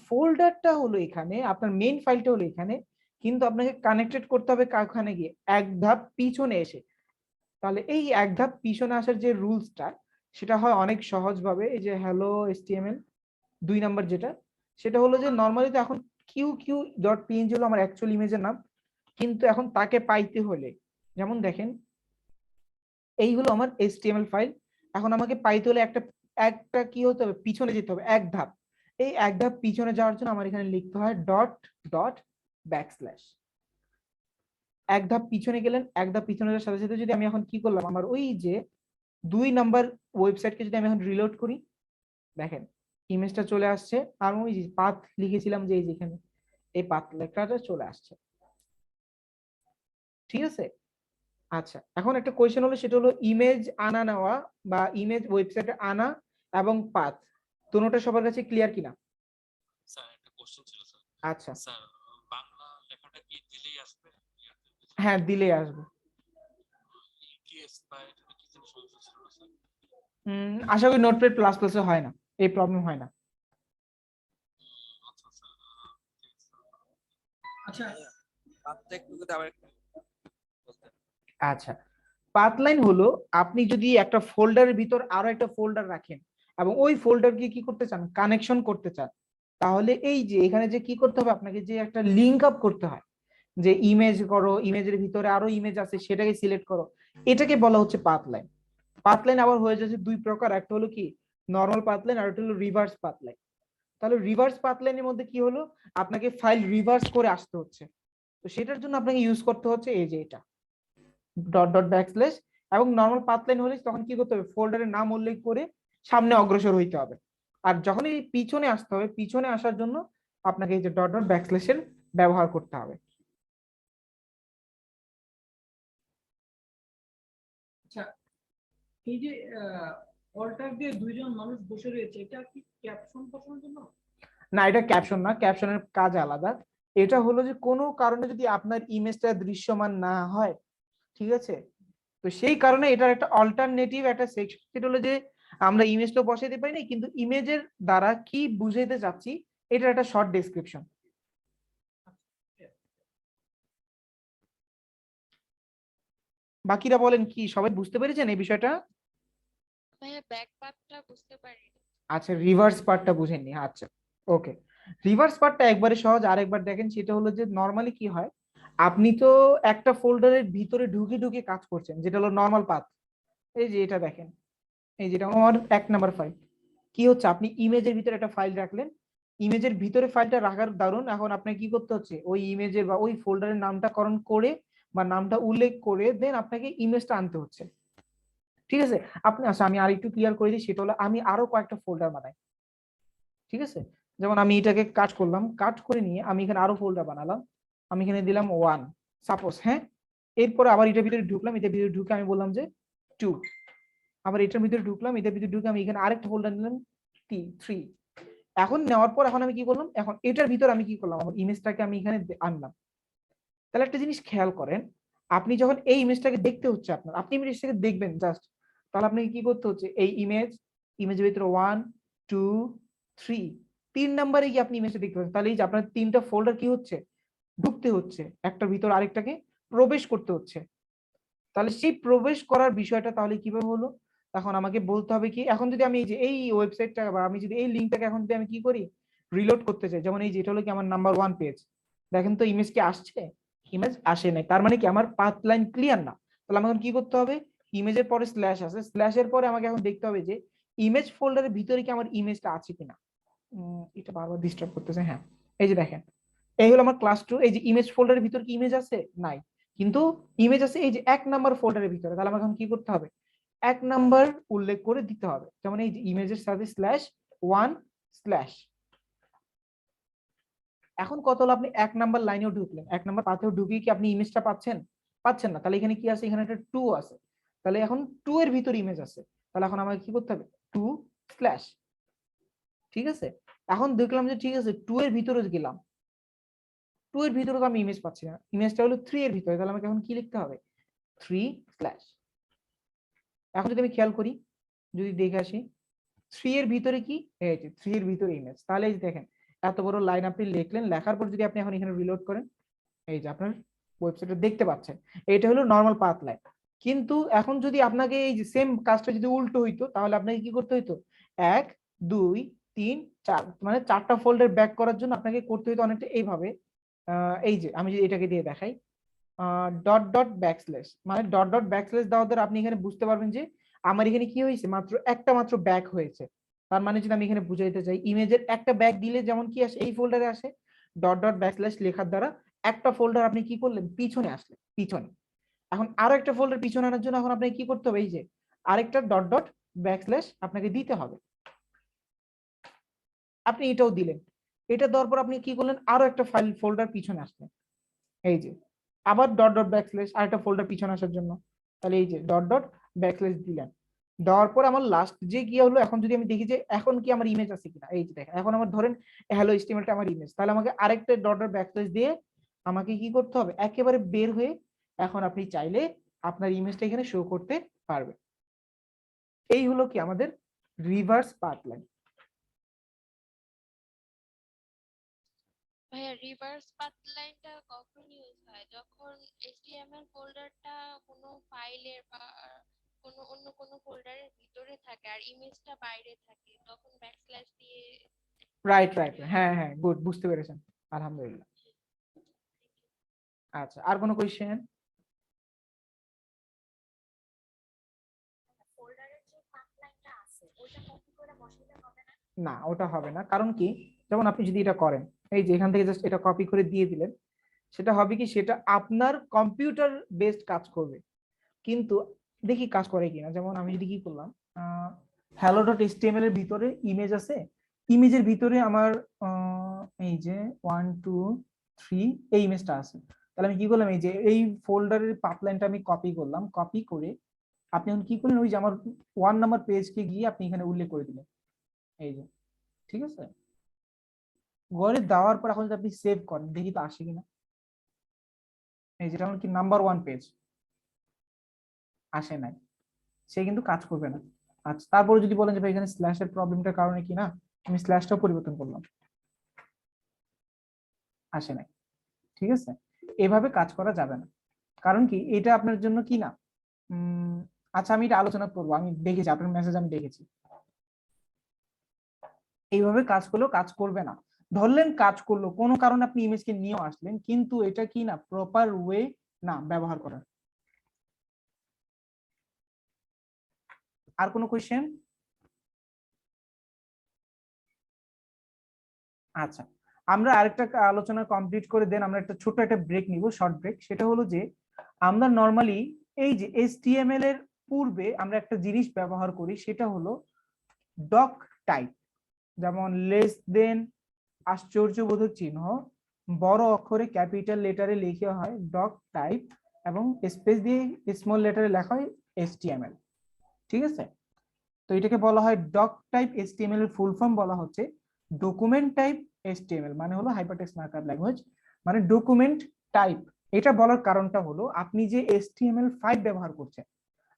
ফোল্ডারটা হলো এখানে, আপনার মেইন ফাইলটা হলো এখানে, কিন্তু আপনাকে কানেক্টেড করতে হবে কারখানে গিয়ে এক ধাপ পিছনে এসে। তাহলে এই এক ধাপ পিছনে আসার যে রুলসটা, সেটা হয় অনেক সহজভাবে, এই যে হ্যালো HTML 2 নাম্বার যেটা, সেটা হলো যে নর্মালি তো এখন qq.png হলো আমার অ্যাকচুয়াল ইমেজের নাম, কিন্তু এখন তাকে পাইতে হলে, যেমন দেখেন এই হলো আমার HTML ফাইল, এখন আমাকে পাইতে হলে একটা একটা কি হতে হবে, পিছনে যেতে হবে এক ধাপ। এই এক ধাপ পিছনে যাওয়ার জন্য আমার এখানে লিখতে হয় ডট ডট ব্যাকস্ল্যাশ। এক ধাপ পিছনে গেলেন, এক ধাপ পিছনে যাওয়ার সাথে সাথে যদি আমি এখন কি করলাম, আমার ওই যে 2 নাম্বার ওয়েবসাইটকে যদি আমি এখন রিলোড করি, দেখেন ইমেজটা চলে আসছে, আর ওই যে পাথ লিখেছিলাম যে এই যেখানে এই পাথ লেখাটা চলে আসছে, ঠিক আছে। আচ্ছা, এখন একটা কোয়েশ্চেন হলো, সেটা হলো ইমেজ আনা নেওয়া বা ইমেজ ওয়েবসাইটে আনা এবং পাথ দুটোটা সবার কাছে ক্লিয়ার কিনা। স্যার একটা কোশ্চেন ছিল স্যার। আচ্ছা, স্যার বাংলা লেখাটা কি দিলেই আসবে? হ্যাঁ দিলে আসবে। ইটিএস বা এটা কি কোনো সমস্যা ছিল না স্যার? আশা করি নোটপ্যাড প্লাস প্লাসে হয় না, এই প্রবলেম হয় না। আচ্ছা স্যার। আচ্ছা পাথটা একটু যদি আবার একটু বলতেন। আচ্ছা, পাথ লাইন হলো আপনি যদি একটা ফোল্ডারের ভিতর আরো একটা ফোল্ডার রাখেন এবং ওই ফোল্ডারকে কি করতে চান, কানেকশন করতে চান, তাহলে এই যে এখানে যে কি করতে হবে, আপনাকে যে একটা লিঙ্ক আপ করতে হয়, যে ইমেজ করো, ইমেজের ভিতরে আরো ইমেজ আছে সেটাকে সিলেক্ট করো, এটাকে বলা হচ্ছে পাথ লাইন। পাথ লাইন আবার হয়ে যাচ্ছে দুই প্রকার, একটা হলো কি নরমাল পাথ লাইন, আর একটা হলো রিভার্স পাথ লাইন। তাহলে রিভার্স পাথলাইনের মধ্যে কি হলো, আপনাকে ফাইল রিভার্স করে আসতে হচ্ছে। তো সেটার জন্য আপনাকে ইউজ করতে হচ্ছে এই যে এটা ডট ডট ব্যাকস্ল্যাশ। এবং নর্মাল পাথলাইন হলে তখন কি করতে হবে, ফোল্ডারের নাম উল্লেখ করে সামনে অগ্রসর হইতে হবে। আর যখন এই পিছনে আসতে হবে, পিছনে আসার জন্য আপনাকে এই যে ডট ডট ব্যাকস্ল্যাশের ব্যবহার করতে হবে। আচ্ছা, এই যে অল্টার দিয়ে দুইজন মানুষ বসে রয়েছে, এটা কি ক্যাপশন বসানোর জন্য? না, এটা ক্যাপশন না, ক্যাপশনের কাজ আলাদা। এটা হলো যে কোনো কারণে যদি আপনার ইমেজটা দৃশ্যমান না হয়, ঠিক আছে, তো সেই কারণে এটার একটা অল্টারনেটিভ একটা সেকশন, সেটা হলো যে আমরা ইমেজ তো বসাইতে পারি না, কিন্তু ইমেজের দ্বারা কি বুঝাইতে চাচ্ছি এটার একটা শর্ট ডেসক্রিপশন। বাকিরা বলেন, কি সবাই বুঝতে পেরেছেন এই বিষয়টা? ভাইয়া ব্যাক পার্টটা বুঝতে পারিনি। আচ্ছা, রিভার্স পার্টটা বুঝেননি, আচ্ছা ওকে। রিভার্স পার্টটা একবারে সহজ, আরেকবার দেখেন। সেটা হলো যে নর্মালি কি হয়, আপনি তো একটা ফোল্ডারের ভিতরে ঢুকে ঢুকে কাজ করছেন, যেটা হলো নর্মাল পাথ। এই যে এটা দেখেন, এই যেটা আমার 1 নাম্বার ফাইল। কি হচ্ছে, আপনি ইমেজের ভিতরে একটা ফাইল রাখলেন, ইমেজের ভিতরে ফাইলটা রাখার দারুন, এখন আপনাকে কি করতে হচ্ছে, ওই ইমেজের বা ওই ফোল্ডারের নামটাকরণ করে বা নামটা উল্লেখ করে দেন আপনাকে ইমেজটা আনতে হচ্ছে, ঠিক আছে। আপনি আচ্ছা, আমি আর একটু ক্লিয়ার করে দিই। সেটা হলো আমি আরো কয়েকটা ফোল্ডার বানাই, ঠিক আছে। যেমন আমি এটাকে কাট করলাম, কাট করে নিয়ে আমি এখানে আরো ফোল্ডার বানালাম, আমি এখানে দিলাম 1 সাপোজ, হ্যাঁ। এরপর আবার এটার ভিতরে ঢুকলাম, এটার ভিতরে ঢুকে আমি বললাম যে 2। আবার এটার ভিতরে ঢুকলাম, এটার ভিতরে ঢুকে আমি এখানে আরেকটা ফোল্ডার নিলাম 3। এখন নেওয়ার পর এখন আমি কি করলাম, এখন এটার ভিতর আমি কি করলাম, আমার ইমেজটাকে আমি এখানে আনলাম। তাহলে একটা জিনিস খেয়াল করেন, আপনি যখন এই ইমেজটাকে দেখতে হচ্ছে আপনার, আপনি ইমেজটাকে দেখবেন জাস্ট, তাহলে আপনাকে কি করতে হচ্ছে, এই ইমেজের ভিতরে 1 2 3, 3 নাম্বারে গিয়ে আপনি ইমেজটা দেখতে পাচ্ছেন। তাহলে এই যে আপনার 3টা ফোল্ডার কি হচ্ছে, ঢুকতে হচ্ছে, একটার ভিতর আরেকটাকে প্রবেশ করতে হচ্ছে। তাহলে সেই প্রবেশ করার বিষয়টা তাহলে কিভাবে হলো, এখন আমাকে বলতে হবে কি, এখন যদি আমি এই যে এই ওয়েবসাইটটা বা আমি যদি এই লিঙ্কটাকে এখন যদি আমি কি করি, রিলোড করতে চাই, যেমন এই যেটা হলো কি আমার নাম্বার 1 পেজ, দেখেন তো ইমেজ কি আসছে, ইমেজ আসে নাই, তার মানে কি আমার পাথ লাইন ক্লিয়ার না। তাহলে আমাকে কি করতে হবে, ইমেজের পরে স্ল্যাশ আছে, স্ল্যাশের পরে আমাকে এখন দেখতে হবে যে ইমেজ ফোল্ডারের ভিতরে কি আমার ইমেজটা আছে কিনা। এটা বারবার ডিস্টার্ব করতেছে, হ্যাঁ। এই যে দেখেন, এই হলো আমার ক্লাস 2, এই যে ইমেজ ফোল্ডারের ভিতরে কি ইমেজ আছে, নাই, কিন্তু ইমেজ আছে এই যে 1 নাম্বার ফোল্ডারের ভিতরে। তাহলে আমাকে এখন কি করতে হবে, 1 নাম্বার উল্লেখ করে দিতে হবে, যেমন এই যে ইমেজের সাথে /1 স্ল্যাশ। এখন কত হলো, আপনি 1 নাম্বার লাইনেও ঢুকলেন, 1 নাম্বার পাথেও ঢুকিয়ে কি আপনি ইমেজটা পাচ্ছেন, পাচ্ছেন না। তাহলে এখানে কি আছে, এখানে একটা 2 আছে, তাহলে এখন 2 এর ভিতরে ইমেজ আছে। তাহলে এখন আমাকে কি করতে হবে, 2 স্ল্যাশ, ঠিক আছে। এখন দেখলাম যে ঠিক আছে, 2 এর ভিতরে গেলাম, 2 এর ভিতরে তো আমি ইমেজ পাচ্ছি না, ইমেজটা হলো 3 এর ভিতরে, তাহলে আমাকে এখন কি লিখতে হবে, 3 স্ল্যাশ। এখন যদি আমি খেয়াল করি, যদি দেখে আসি 3 এর ভিতরে কি, এই যে 3 এর ভিতরে ইমেজ। তাহলে এই যে দেখেন, এত বড় লাইন আপনি লিখলেন, লেখার পর যদি আপনি এখন এখানে রিলোড করেন, এই যে আপনার ওয়েবসাইটে দেখতে পাচ্ছেন, এটা হলো নর্মাল পাথ লাইন। কিন্তু এখন যদি আপনাকে এই যে সেম কাজটা যদি উল্টো হইতো, তাহলে আপনাকে কি করতে হইতো, 1 2 3 4, মানে 4টা ফোল্ডার ব্যাক করার জন্য আপনাকে করতে হইতো অনেকটা এইভাবে। এই যে আমি যদি এটাকে দিয়ে দেখাই, ডট ডট ব্যাকস্ল্যাশ, মানে ডট ডট ব্যাকস্ল্যাশ দেওয়ার দ্বারা আপনি এখানে বুঝতে পারবেন যে আমার এখানে কি হয়েছে, মাত্র একটা মাত্র ব্যাক হয়েছে। তার মানে যদি আমি এখানে বুঝাইতে চাই, ইমেজের একটা ব্যাক দিলে যেমন কি আসে, এই ফোল্ডারে আসে, ডট ডট ব্যাকস্ল্যাশ লেখার দ্বারা একটা ফোল্ডার আপনি কি করলেন, পিছনে আসলেন, পিছনে। এখন আরো একটা ফোল্ডার পিছনে আনার জন্য এখন আপনাকে কি করতে হবে, এই যে আরেকটা ডট ডট ব্যাকস্ল্যাশ আপনাকে দিতে হবে। আপনি এটাও দিলেন, এটা দেওয়ার পর আপনি কি করলেন, আরো একটা ফাইল ফোল্ডার পিছনে আসলেন, এই যে আবার ডট ডট ব্যাকস্ল্যাশ আরেকটা ফোল্ডার পিছনে আসার জন্য, তাহলে এই যে ডট ডট ব্যাকস্ল্যাশ দিলেন। দেওয়ার পর আমার লাস্ট যে কি হলো, এখন যদি আমি দেখি যে এখন কি আমার ইমেজ আছে কিনা, এই যে দেখেন এখন আমার ধরেন হ্যালো এচটিএমএলটা আমার ইমেজ, তাহলে আমাকে আরেকটা ডট ডট ব্যাকস্ল্যাশ দিয়ে আমাকে কি করতে হবে, একেবারে বের হয়ে এখন আপনি চাইলে আপনার ইমেজটা এখানে শো করতে পারবে। এই হলো কি আমাদের রিভার্স পাথ লাইন। ভাইয়া রিভার্স পাথলাইনটা কখন ইউজ হয়, যখন এইচটিএমএল ফোল্ডারটা কোনো ফাইলের বা কোনো অন্য কোনো ফোল্ডারের ভিতরে থাকে আর ইমেজটা বাইরে থাকে, তখন ব্যাকস্ল্যাশ দিয়ে। রাইট রাইট, হ্যাঁ হ্যাঁ, গুড, বুঝতে পেরেছেন, আলহামদুলিল্লাহ। আচ্ছা, আর কোনো কোয়েশ্চেন? ফোল্ডারের যে পাথলাইনটা আছে ওইটা কপি করে বসাইলে হবে না? না, ওটা হবে না। কারণ কি, যেমন আপনি যদি এটা করেন, এই যে এখান থেকে জাস্ট এটা কপি করে দিয়ে দিলেন, সেটা হবে কি, সেটা আপনার কম্পিউটার বেসড কাজ করবে, কিন্তু দেখি কাজ করে কিনা। যেমন আমি যদি কি করলাম, hello.html এর ভিতরে ইমেজ আছে, ইমেজের ভিতরে আমার এই যে 1 2 3 এই ইমেজটা আছে। তাহলে আমি কি করলাম, এই যে এই ফোল্ডারের পাথলাইনটা আমি কপি করলাম, কপি করে আপনি এখন কি করলেন, ওই যে আমার 1 নাম্বার পেজকে গিয়ে আপনি এখানে উল্লেখ করে দিলেন, এই যে, ঠিক আছে। ঘরে দেওয়ার পর এখন যদি আপনি সেভ করেন, দেখি তো আসে কিনা। এই যেটা আমার কি নাম্বার 1 পেজ, আসে নাই, সে কিন্তু কাজ করবে না। আচ্ছা, তারপরে যদি বলেন যে ভাই এখানে স্ল্যাশের প্রবলেমটার কারণে কি না, আমি স্ল্যাশটাও পরিবর্তন করলাম, আসে নাই, ঠিক আছে। এভাবে কাজ করা যাবে না, কারণ কি এটা আপনার জন্য কি না। আচ্ছা, আমি এটা আলোচনা করবো, আমি দেখেছি আপনার মেসেজ, আমি দেখেছি এইভাবে কাজ করলেও কাজ করবে না। ধরলেন কাজ করলো, কোনো কারণে আপনি ইমেজকে নিয়ে আসলেন, কিন্তু এটা কি না, প্রপার ওয়ে না ব্যবহার করার। আর কোনো কোয়েশ্চেন? আচ্ছা, আমরা আরেকটা আলোচনা কমপ্লিট করে দেন আমরা একটা ছোট একটা ব্রেক নিব, শর্ট ব্রেক। সেটা হলো যে আমরা নরমালি এই যে HTML এর পূর্বে আমরা একটা জিনিস ব্যবহার করি, সেটা হলো ডক টাইপ। যেমন লেস দেন, আশ্চর্যবোধক চিহ্ন বড় অক্ষরে ক্যাপিটাল লেটারে লিখে হয় ডক টাইপ, এবং স্পেস দিয়ে স্মল লেটারে লেখা হয় HTML, ঠিক আছে। তো এটাকে বলা হয় ডক টাইপ HTML এর ফুল ফর্ম বলা হচ্ছে ডকুমেন্ট টাইপ HTML, মানে হলো হাইপারটেক্সট মার্কআপ ল্যাঙ্গুয়েজ, মানে ডকুমেন্ট টাইপ। এটা বলার কারণটা হলো আপনি যে HTML5 ব্যবহার করছেন,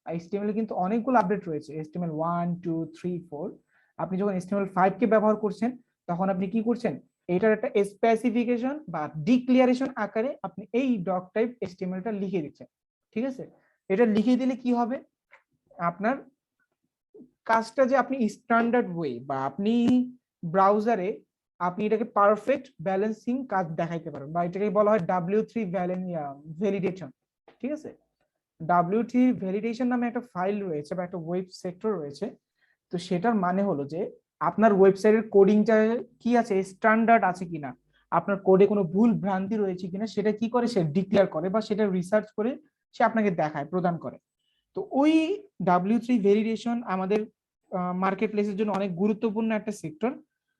HTML এ কিন্তু অনেকগুলো আপডেট রয়েছে, HTML 1 2 3 4। আপনি যখন HTML5 কে ব্যবহার করছেন, তখন আপনি কি করছেন, এটার একটা স্পেসিফিকেশন বা ডিক্লারেশন আকারে আপনি এই ডক টাইপ HTML টা লিখে দিচ্ছেন, ঠিক আছে। এটা লিখে দিলে কি হবে, আপনার কাজটা যে আপনি স্ট্যান্ডার্ড ওয়ে বা আপনি ব্রাউজারে আপনি এটাকে পারফেক্ট ব্যালেন্সিং কাজ দেখাইতে পারেন, বা এটাকে বলা হয় W3 ভ্যালিডেশন, ঠিক আছে। W3 ভ্যালিডেশন নামে একটা ফাইল রয়েছে বা একটা ওয়েব সেক্টর রয়েছে। তো সেটার মানে হলো যে আপনার ওয়েবসাইটের কোডিংটা কি আছে, স্ট্যান্ডার্ড আছে কিনা, আপনার কোডে কোনো ভুল ভ্রান্তি রয়েছে কিনা, সেটা কি করে, সে ডিক্লেয়ার করে বা সেটা রিসার্চ করে সে আপনাকে দেখায়, প্রদান করে। তো ওই W3 ভ্যালিডেশন আমাদের মার্কেট প্লেসের জন্য অনেক গুরুত্বপূর্ণ একটা সেক্টর।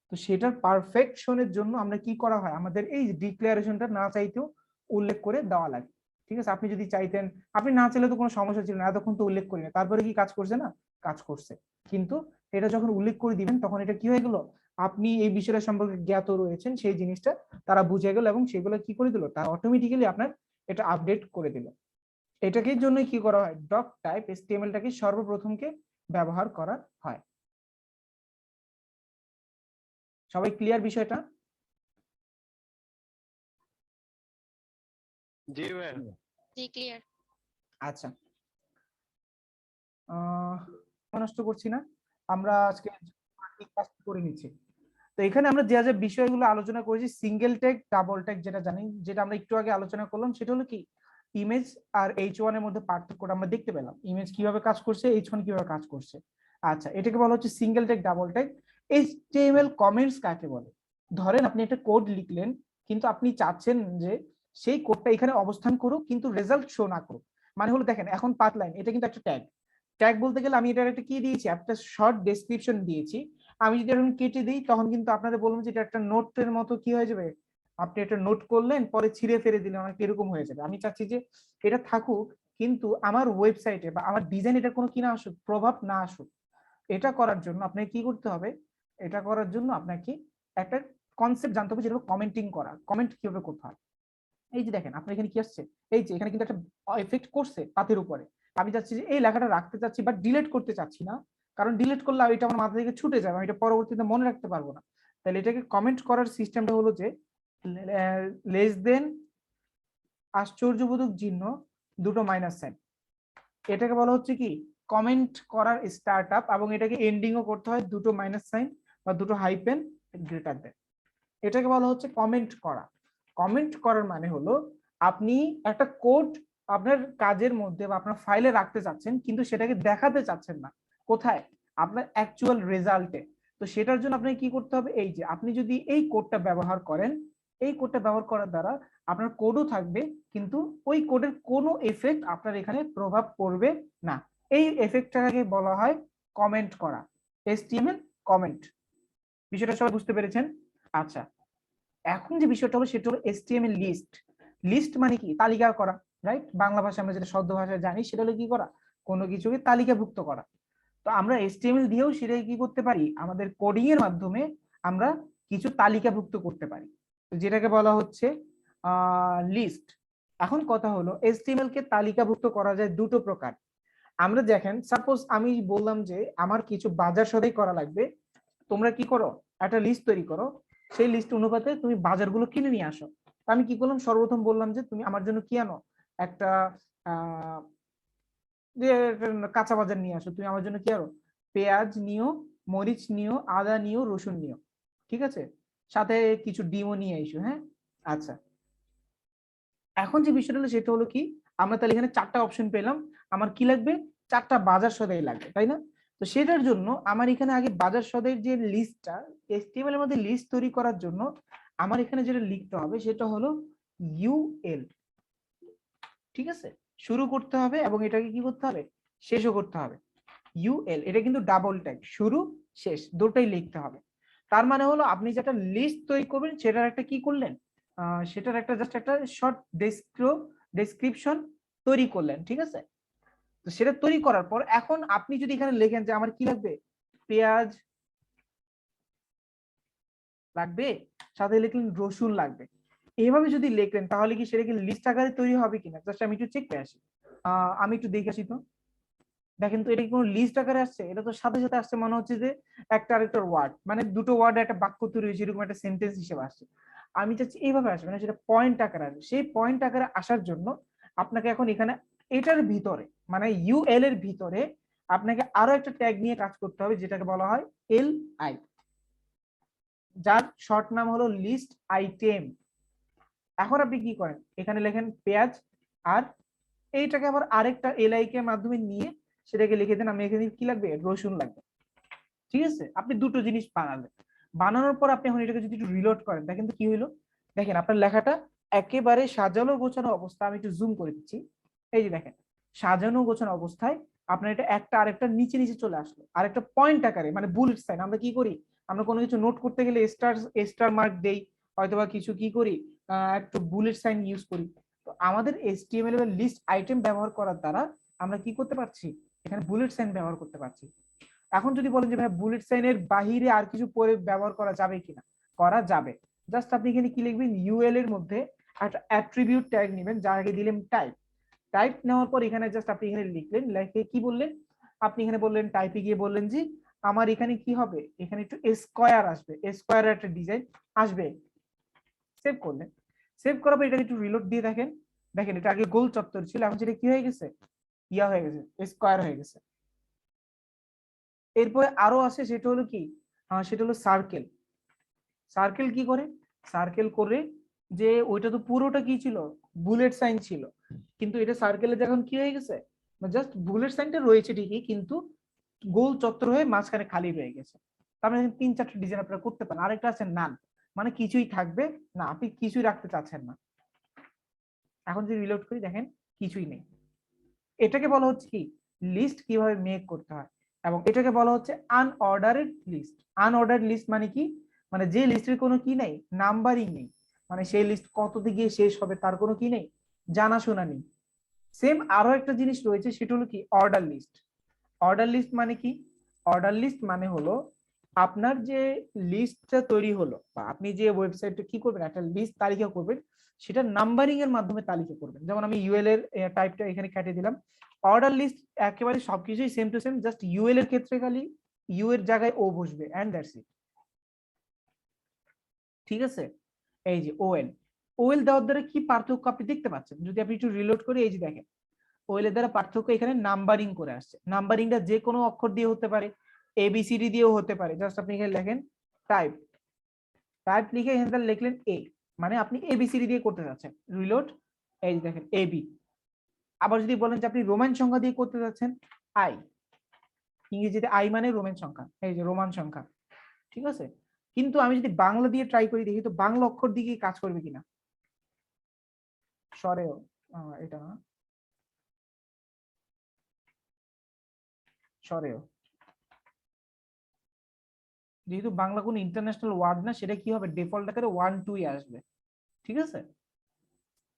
তো সেটার পারফেকশনের জন্য আমরা কি করা হয়, আমাদের এই ডিক্লারেশনটা না চাইতেও উল্লেখ করে দেওয়া লাগে, ঠিক আছে। আপনি যদি চাইতেন, আপনি না চাইলে তো কোনো সমস্যা ছিল না, এতক্ষণ তো উল্লেখ করি না, তারপরে কি কাজ করছে না, কাজ করছে। কিন্তু এটা যখন উল্লেখ করে দিবেন, তখন এটা কি হয়ে গেল, আপনি এই বিষয়টা সম্পর্কে জ্ঞাত রয়েছেন, সেই জিনিসটা তারা বুঝে গেল এবং সেগুলো কি করে দিল, তারা অটোমেটিক্যালি আপনার এটা আপডেট করে দিল। এটাকে জন্য কি করা হয়, ডক টাইপ HTML-টাকে সর্বপ্রথমকে ব্যবহার করা হয়। সবাই ক্লিয়ার বিষয়টা? জি ভাই। জি ক্লিয়ার। আচ্ছা, নষ্ট করছি না, আমরা আজকে ক্লাস করে নিচ্ছি। তো এখানে আমরা যে যে বিষয়গুলো আলোচনা করেছি, সিঙ্গেল ট্যাগ, ডাবল ট্যাগ, যেটা জানি, যেটা আমরা একটু আগে আলোচনা করলাম, সেটা হলো কি, ইমেজ আর H1 এর মধ্যে পার্থক্যটা আমরা দেখতে পেলাম, ইমেজ কিভাবে কাজ করছে, H1 কিভাবে কাজ করছে। আচ্ছা, এটাকে বলা হচ্ছে single tag, double tag. HTML comments কাকে বলে? ধরেন আপনি একটা কোড লিখলেন, কিন্তু আপনি চাচ্ছেন যে সেই কোডটা এখানে অবস্থান করুক কিন্তু রেজাল্ট শো না করুক। মানে হলো দেখেন, এখন পাথলাইন এটা কিন্তু একটা ট্যাগ। ট্যাগ বলতে গেলে আমি এটার একটা কি দিয়েছি, একটা শর্ট ডেসক্রিপশন দিয়েছি। আমি যদি এখন কেটে দিই, তখন কিন্তু আপনাদের বলবো যে এটা একটা নোটের মতো কি হয়ে যাবে, আপনি একটা নোট করলেন পরে ছিঁড়ে ফেলে দিলেন, অনেকটা এরকম হয়ে যাবে। আমি চাচ্ছি যে এটা থাকুক, কিন্তু আমার ওয়েবসাইটে বা আমার ডিজাইন এটা কোনো কি না আসুক, প্রভাব না আসুক। এটা করার জন্য আপনাকে কি করতে হবে, এটা করার জন্য আপনাকে একটা কনসেপ্ট জানতে হবে, যেটা কমেন্টিং করা। কমেন্ট কিভাবে করতে হয়, এই যে দেখেন আপনার এখানে কি আসছে, এই যে এখানে কিন্তু একটা এফেক্ট করছে পাতের উপরে। আমি চাচ্ছি যে এই লেখাটা রাখতে চাচ্ছি বাট ডিলিট করতে চাচ্ছি না, কারণ ডিলিট করলে এটা আমার মাথা থেকে ছুটে যাবে, আমি এটা পরবর্তীতে মনে রাখতে পারবো না। তাহলে এটাকে কমেন্ট করার সিস্টেমটা হলো যে লেস দেন, আশ্চর্যবোধক চিহ্ন, দুটো মাইনাস সাইন, এটাকে বলা হচ্ছে কি কমেন্ট করার স্টার্ট আপ, এবং এটাকে এন্ডিংও করতে হয় দুটো মাইনাস সাইন বা দুটো হাইপেন গ্রেটার দেন। এটাকে বলা হচ্ছে কমেন্ট করা। কমেন্ট করার মানে হলো আপনি একটা কোড আপনার কাজের মধ্যে বা আপনার ফাইলে রাখতে চাচ্ছেন, কিন্তু সেটাকে দেখাতে চাচ্ছেন না কোথায়, আপনার অ্যাকচুয়াল রেজাল্টে। তো সেটার জন্য আপনাকে কি করতে হবে, এই যে আপনি যদি এই কোডটা ব্যবহার করেন, এই কোডটা ব্যবহার করার দ্বারা আপনার কোডও থাকবে, কিন্তু ওই কোডের কোনো এফেক্ট আপনার এখানে প্রভাব পড়বে না। এই এফেক্টটাকে বলা হয় কমেন্ট করা, HTML কমেন্ট। বিষয়টা সবাই বুঝতে পেরেছেন? আচ্ছা, এখন যে বিষয়টা হলো সেটা হলো HTML লিস্ট। লিস্ট মানে কি? তালিকা করা, রাইট? বাংলা ভাষায় আমরা যেটা শব্দ ভাষায় জানি সেটা হলো কি করা, কোনো কিছুকে তালিকাভুক্ত করা। তো আমরা HTML দিয়েও সেটাই কি করতে পারি, আমাদের কোডিং এর মাধ্যমে আমরা কিছু তালিকাভুক্ত করতে পারি, যেটাকে বলা হচ্ছে লিস্ট। এখন কথা হলো HTML কে তালিকাভুক্ত করা যায় দুটো প্রকার। আমরা দেখেন, সাপোজ আমি বললাম যে আমার কিছু বাজার সদাই করা লাগবে, তোমরা কি করো, একটা লিস্ট তৈরি করো, সেই লিস্ট অনুপাতে তুমি বাজারগুলো কিনে নিয়ে আসো। আমি কি করলাম, সর্বপ্রথম বললাম যে তুমি আমার জন্য কি আনো, একটা কাঁচা বাজার নিয়ে আসো, তুমি আমার জন্য কি আনো, পেঁয়াজ নিও, মরিচ নিও, আদা নিও, রসুন নিও, ঠিক আছে, সাথে কিছু ডিমও নিয়ে এসো, হ্যাঁ? আচ্ছা, এখন যে বিষয়টা হলো সেটা হলো কি, আমরা তাহলে এখানে 4টা অপশন পেলাম, আমার কি লাগবে, 4টা বাজার সদাই লাগবে, তাই না? তো সেটার জন্য আমার এখানে আগে বাজার সদাইয়ের যে লিস্টটা, HTML এর মধ্যে লিস্ট তৈরি করার জন্য আমার এখানে যেটা লিখতে হবে সেটা হলো UL, ঠিক আছে? শুরু করতে হবে এবং এটাকে কি করতে হবে, শেষও করতে হবে। UL এটা কিন্তু ডাবল ট্যাগ, শুরু শেষ দুটোই লিখতে হবে। তার মানে হলো আপনি যেটা লিস্ট তৈরি করবেন সেটার একটা কি করলেন, সেটার একটা জাস্ট একটা শর্ট ডেসক্রিপশন তৈরি করলেন, ঠিক আছে? তো সেটা তৈরি করার পর এখন আপনি যদি এখানে লেখেন যে আমার কি লাগবে, পেঁয়াজ লাগবে, সাথে লিখলেন রসুন লাগবে, এইভাবে যদি লিখলেন তাহলে কি সেটা কি লিস্ট আকারে তৈরি হবে কিনা, জাস্ট আমি একটু চেক করে আসি। আমি একটু দেখে আসি তো। দেখেন তো এটা কি কোনো লিস্ট আকারে আসছে? এটা তো সাথে সাথে আসছে মনে হচ্ছে যে একটা আরেকটার ওয়ার্ড, মানে দুটো ওয়ার্ড একটা বাক্য তৈরি হয়েছে, এরকম একটা সেন্টেন্স হিসেবে আসছে। আমি চাচ্ছি এইভাবে আসবে, মানে সেটা পয়েন্ট আকারে আসবে। সেই পয়েন্ট আকারে আসার জন্য আপনাকে এখন এখানে এটার ভিতরে, মানে UL এর ভিতরে আপনাকে আরো একটা ট্যাগ নিয়ে কাজ করতে হবে, যেটাকে বলা হয় LI, যার শর্ট নাম হলো লিস্ট আইটেম। এখন আপনি কি করেন, এখানে লেখেন পেঁয়াজ, আর এইটাকে আবার আরেকটা LI কে মাধ্যমে নিয়ে সেটাকে লিখে দেন আমি এখানে কি লাগবে, রসুন লাগবে, ঠিক আছে? আপনি দুটো জিনিস বানালেন, বানানোর পর আপনি এখন এটাকে যদি একটু রিলোড করেন, দেখেন তো কি হইলো। দেখেন আপনার লেখাটা একেবারে সাজানো গোছানো অবস্থা, আমি একটু জুম করে দিচ্ছি, এই যে দেখেন সাজানো গোছানো অবস্থায় আপনার এটা একটা আরেকটা নিচে নিচে চলে আসলো, আর একটা পয়েন্ট আকারে, মানে বুলেট সাইন। আমরা কি করি, আমরা কোনো কিছু নোট করতে গেলে স্টার মার্ক দেই, হয়তোবা কিছু কি করি, একটু বুলেট সাইন ইউজ করি। তো আমাদের HTML এর লিস্ট আইটেম ব্যবহার করার দ্বারা আমরা কি করতে পারছি, এখানে বুলেট সাইন ব্যবহার করতে পারছি। এখন যদি বলেন যে ভাই বুলেট সাইনের বাহিরে আর কিছু পরে ব্যবহার করা যাবে কিনা, করা যাবে। জাস্ট আপনি এখানে কি লিখবেন, UL এর মধ্যে একটা অ্যাট্রিবিউট ট্যাগ নেবেন, যার আগে দিলেন টাইপ। টাইপ নেওয়ার পর এখানে জাস্ট আপনি এখানে লিখলেন, লিখে কি বললেন, আপনি এখানে বললেন টাইপে গিয়ে বললেন যে আমার এখানে কি হবে, এখানে একটু স্কয়ার আসবে, স্কয়ার একটা ডিজাইন আসবে। সেভ করলেন, সেভ করার পর এটা একটু রিলোড দিয়ে দেখেন, দেখেন এটা আগে গোল চত্বর ছিল, এখন সেটা কি হয়ে গেছে, ইয়া হয়ে গেছে, স্কয়ার হয়ে গেছে। এরপরে আরো আছে, সেটা হলো কি, সেটা হলো সার্কেল। সার্কেল কি করে, সার্কেল করে যে ওইটা তো পুরোটা কি ছিল, বুলেট সাইন ছিল, কিন্তু এটা সার্কেলে যখন কি হয়ে গেছে, জাস্ট বুলেট সাইনটা রয়েছে ঠিকই, কিন্তু গোল চত্বর হয়ে মাঝখানে খালি রয়ে গেছে। তার মানে 3-4টা ডিজাইন আপনারা করতে পারেন। আরেকটা আছে নান, মানে কিছুই থাকবে না, আপনি কিছুই রাখতে চাচ্ছেন না। এখন যদি রিলোড করি দেখেন কিছুই নেই। এটাকে বলা হচ্ছে কি, লিস্ট কিভাবে মেক করতে হয়, এবং এটাকে বলা হচ্ছে আনঅর্ডারেড লিস্ট। আনঅর্ডার্ড লিস্ট মানে কি, মানে যে লিস্টের কোনো কি নেই, নাম্বারিং নেই, মানে সেই লিস্ট কত দিকে শেষ হবে তার কোনো কি নেই, জানাশোনা নেই। সেম আরো একটা জিনিস রয়েছে, সেটা হলো কি অর্ডার লিস্ট। অর্ডার লিস্ট মানে কি, অর্ডার লিস্ট মানে হলো আপনার যে লিস্টটা তৈরি হলো, বা আপনি যে ওয়েবসাইটে কি করবেন, একটা লিস্ট তালিকা করবেন, সেটা নাম্বারিং এর মাধ্যমে তালিকা করবেন। যেমন আমি UL এর টাইপটা এখানে কেটে দিলাম। অর্ডার লিস্ট একেবারে সবকিছুই same to same, just UL এর ক্ষেত্রে খালি ইউ এর জায়গায় ও বসবে, এন্ড দ্যাটস ইট, ঠিক আছে? এই যে OL দেওয়ার দ্বারা কি পার্থক্য আপনি দেখতে পাচ্ছেন, যদি আপনি একটু রিলোড করে, এই যে দেখেন OL এর দ্বারা পার্থক্য এখানে নাম্বারিং করে আসছে। নাম্বারিংটা যে কোনো অক্ষর দিয়ে হতে পারে, ABCD দিয়েও হতে পারে। জাস্ট আপনি এখানে লেখেন টাইপ, টাইপ লিখে এখানে লিখলেন A, মানে আপনি ABCD দিয়ে করতে যাচ্ছেন। রিলোড, এই যে দেখেন AB। আবার যদি বলেন যে আপনি রোমান সংখ্যা দিয়ে করতে যাচ্ছেন, I, ইংরেজিতে I মানে রোমান সংখ্যা, এই যে রোমান সংখ্যা, ঠিক আছে, কিন্তু আমি যদি বাংলা দিয়ে ট্রাই করি দেখি তো বাংলা অক্ষর দিকে কাজ করবে কিনা। সরেও এটা না, সরেও, যেহেতু বাংলা কোনো ইন্টারন্যাশনাল ওয়ার্ড না, সেটা কি হবে, ডিফল্ট আকারে 1 2 আসবে। ঠিক আছে,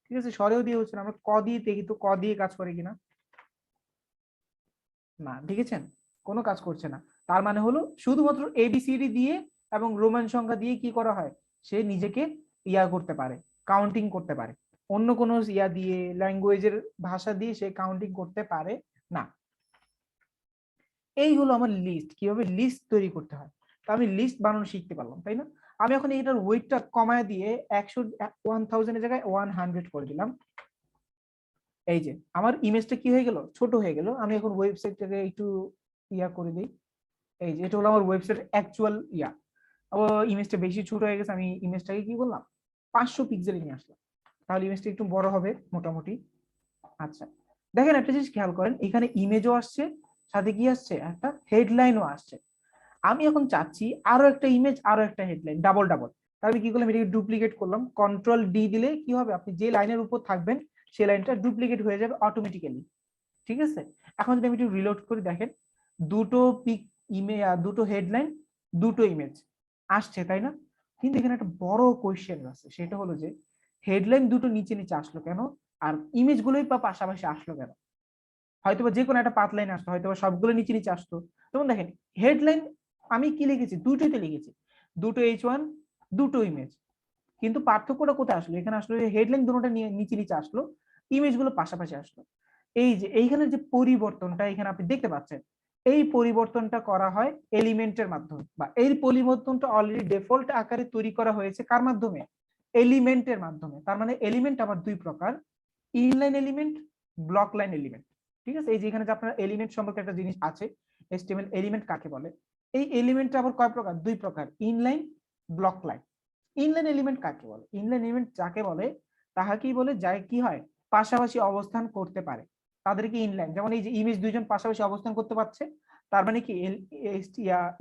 ঠিক আছে, সরেও দিয়ে হচ্ছে না। আমরা ক দিয়ে দেখি তো ক দিয়ে কাজ করে কিনা। না, দেখেছেন, কোনো কাজ করছে না। তার মানে হলো শুধুমাত্র এবিসিডি দিয়ে এবং রোমান সংখ্যা দিয়ে কি করা হয়, সে নিজেকে ইয়া করতে পারে, কাউন্টিং করতে পারে। অন্য কোনো ইয়া দিয়ে, ল্যাঙ্গুয়েজের ভাষা দিয়ে সে কাউন্টিং করতে পারে না। এই হলো আমার লিস্ট, কিভাবে লিস্ট তৈরি করতে হয়। তো আমি লিস্ট বানানো শিখতে পারলাম, তাই না? আমি এখন এটার ওয়েটটা কমায় দিয়ে 1000 এর জায়গায় 100 করে দিলাম। এই যে আমার ইমেজটা কি হয়ে গেল, ছোট হয়ে গেল। আমি এখন ওয়েবসাইটটাকে একটু ইয়া করে দিই। এই যে এটা হলো আমার ওয়েবসাইট অ্যাকচুয়াল ইয়া। ইমেজটা বেশি ছোট হয়ে গেছে, আমি ইমেজটাকে কি করলাম, 500 পিক্সেলে নিয়ে আসলাম, তাহলে ইমেজটা একটু বড় হবে মোটামুটি। আচ্ছা, দেখেন একটা জিনিস খেয়াল করেন, এখানে ইমেজও আসছে, সাথে কি আসছে, একটা হেডলাইনও আসছে। আমি এখন চাচ্ছি আরো একটা ইমেজ, আরো একটা হেডলাইন, ডাবল ডাবল। তাহলে আমি কি করলাম, এটাকে ডুপ্লিকেট করলাম, কন্ট্রোল ডি দিলে কি হবে, আপনি যে লাইনের উপর থাকবেন সেই লাইনটা ডুপ্লিকেট হয়ে যাবে অটোমেটিক্যালি। ঠিক আছে, এখন যদি আমি একটু রিলোড করি, দেখেন দুটো পিক ইমেজ, দুটো হেডলাইন, দুটো ইমেজ আসছে, তাই না? কিন্তু এখানে একটা বড় কোয়েশ্চেন আছে, সেটা হলো যে হেডলাইন দুটো নিচে নিচে আসলো কেন, আর ইমেজ গুলোই পাশাপাশি আসলো কেন? হয়তোবা যে কোনো একটা পাত লাইন আসতো, হয়তোবা সবগুলো নিচে নিচে আসতো। যেমন দেখেন হেডলাইন আমি কি লিখেছি, দুটোতে লিখেছি, দুটো H1, দুটো ইমেজ, কিন্তু পার্থক্যটা কোথায় আসলো, এখানে আসলো হেডলাইন দুটোটা নিচে নিচে আসলো, ইমেজ গুলো পাশাপাশি আসলো। এই যে এইখানে যে পরিবর্তনটা এখানে আপনি দেখতে পাচ্ছেন, এই পরিবর্তনটা করা হয় এলিমেন্টের মাধ্যমে, বা এই পরিবর্তনটা অলরেডি ডিফল্ট আকারে তৈরি করা হয়েছে কার মাধ্যমে, এলিমেন্টের মাধ্যমে। তার মানে এলিমেন্ট আবার দুই প্রকার, inline element, block line element. ঠিক আছে, এই যে এখানে যে আপনার এলিমেন্ট সম্পর্কে একটা জিনিস আছে, HTML এলিমেন্ট কাকে বলে, এই এলিমেন্টটা আবার কয় প্রকার, দুই প্রকার, inline, block line. Inline element কাকে বলে, ইনলাইন এলিমেন্ট যাকে বলে তাহাকেই বলে যায় কি হয়, পাশাপাশি অবস্থান করতে পারে, তাদেরকে ইনলাইন। যেমন এই যে ইমেজ দুইজন পাশাপাশি অবস্থান করতে পারছে, তার মানে কি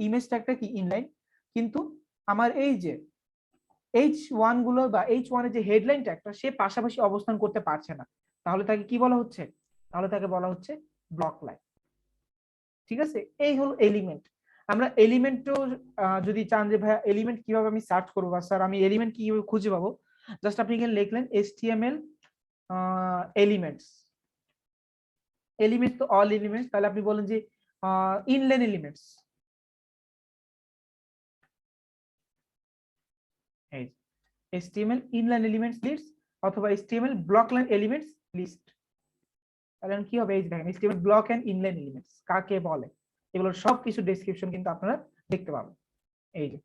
ইমেজটা একটা কি ইনলাইন। কিন্তু আমার এই যে H1 গুলো বা H1 এর যে হেডলাইনটা একটা, সে পাশাপাশি অবস্থান করতে পারছে না, তাহলে তাকে কি বলা হচ্ছে, তাহলে তাকে বলা হচ্ছে ব্লক লাইন। ঠিক আছে, এই হলো এলিমেন্ট। আমরা এলিমেন্টও যদি চান যে ভাই এলিমেন্ট কিভাবে আমি সার্চ করবো, বা স্যার আমি এলিমেন্ট কিভাবে খুঁজে পাবো, জাস্ট আপনি এখানে লিখলেন HTML এলিমেন্টস, এলিমেন্ট তো অল এলিমেন্টস, তাহলে আপনি বলেন যে ইনলাইন এলিমেন্টস, এই HTML ইনলাইন এলিমেন্টস লিস্ট অথবা HTML block line elements list. তাহলে কি হবে, এই যে দেখেন HTML block and inline elements কাকে বলে, এগুলোর সবকিছু ডেসক্রিপশন কিন্তু আপনারা দেখতে পাবেন। এই যে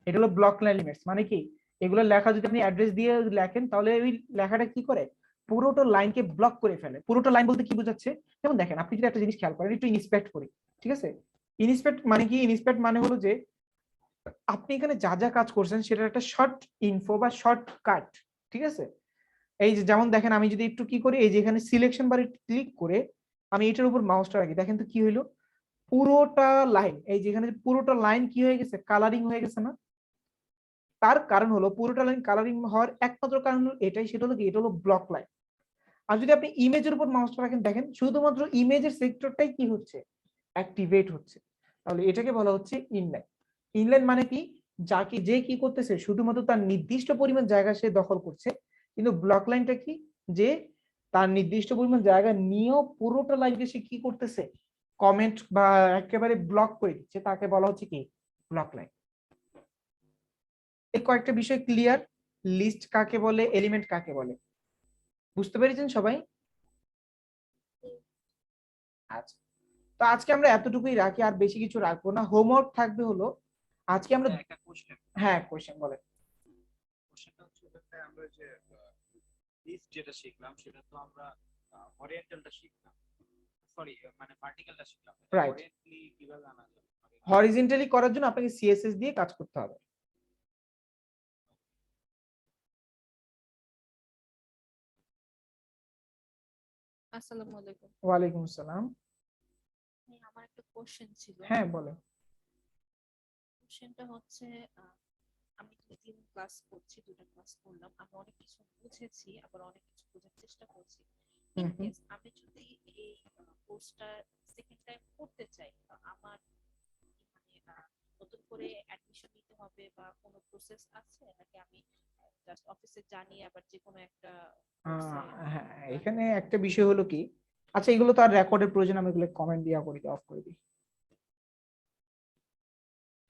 এটা হলো ব্লক লাইন এলিমেন্টস, মানে কি, এগুলো লেখা যদি আপনি অ্যাড্রেস দিয়ে লেখেন, তাহলে ওই লেখাটা কি করে, পুরোটা লাইনকে ব্লক করে ফেলে। পুরোটা লাইন বলতে কি বোঝাচ্ছে, যেমন দেখেন আপনি যদি একটা জিনিস খেয়াল করেন, একটু ইনস্পেক্ট করি। ঠিক আছে, ইনস্পেক্ট মানে কি, ইনস্পেক্ট মানে হলো যে আপনি এখানে যা যা কাজ করছেন সেটার একটা শর্ট ইনফো বা শর্ট কাট। ঠিক আছে, এই যে যেমন দেখেন আমি যদি একটু কি করি, এই যে এখানে সিলেকশন বারে ক্লিক করে আমি এটার উপর মাউসটা রাখি, দেখেন তো কি হইলো, পুরোটা লাইন, এই যেখানে পুরোটা লাইন কি হয়ে গেছে, কালারিং হয়ে গেছে না? তার কারণ হলো পুরোটা লাইন কালারিং হওয়ার একমাত্র কারণ হলো এটাই, সেটা হলো কি, এটা হলো ব্লক লাইন। আর যদি আপনি ইমেজের উপর মাউসটা রাখেন, দেখেন শুধুমাত্র ইমেজের সেক্টরটাই কি হচ্ছে, অ্যাক্টিভেট হচ্ছে, তাহলে এটাকে বলা হচ্ছে ইনলাইন। ইনলাইন মানে কি, যাকে যে কি করতেছে শুধুমাত্র তার নির্দিষ্ট পরিমাণ জায়গা সে দখল করছে, কিন্তু ব্লক লাইনটা কি, যে তার নির্দিষ্ট পরিমাণ জায়গা নিয়েও পুরোটা লাইনকে সে কি করতেছে, কমেন্ট বা একেবারে ব্লক করে দিচ্ছে, তাকে বলা হচ্ছে কি, ব্লক লাইন। এই কয়েকটা বিষয় ক্লিয়ার, লিস্ট কাকে বলে, এলিমেন্ট কাকে বলে, বুঝতে পেরেছেন সবাই? আচ্ছা, তো আজকে আমরা এতটুকুই রাখি, আর বেশি কিছু রাখবো না। হোমওয়ার্ক থাকবে হলো আজকে আমরা, একটা কোশ্চেন হ্যাঁ কোশ্চেন বলেন। কোশ্চেনটা হচ্ছে যে আমরা যে লিস্ট যেটা শিখলাম সেটা তো আমরা হরিজন্টালটা শিখলাম, সরি মানে ভার্টিক্যালটা শিখলাম, Right. হরিজন্টালি কিভাবে আনা যাবে? হরিজন্টালি করার জন্য আপনাকে সিএসএস দিয়ে কাজ করতে হবে। আসসালামু আলাইকুম। ওয়ালাইকুম আসসালাম। আমার একটা কোশ্চেন ছিল। হ্যাঁ বলেন। কোশ্চেনটা হচ্ছে আমি 2 দিন ক্লাস করছি, 2টা ক্লাস করলাম, আমি অনেক কিছু বুঝেছি, আবার অনেক কিছু বোঝার চেষ্টা করছি। হুম হুম। ইনকেস আমি যদি এই কোর্সটা সেকেন্ড টাইম করতে চাই, আমার কি মানে নতুন করে অ্যাডমিশন নিতে হবে বা কোনো প্রসেস আছে, নাকি আমি জাস্ট অফিসে জানিয়ে আবার যে কোনো একটা কোর্সে? হ্যাঁ, এখানে একটা বিষয় হলো কি, আচ্ছা এগুলো তো আর রেকর্ডের প্রয়োজন, আমি এগুলো কমেন্ট দিয়া করে অফ করে দিই।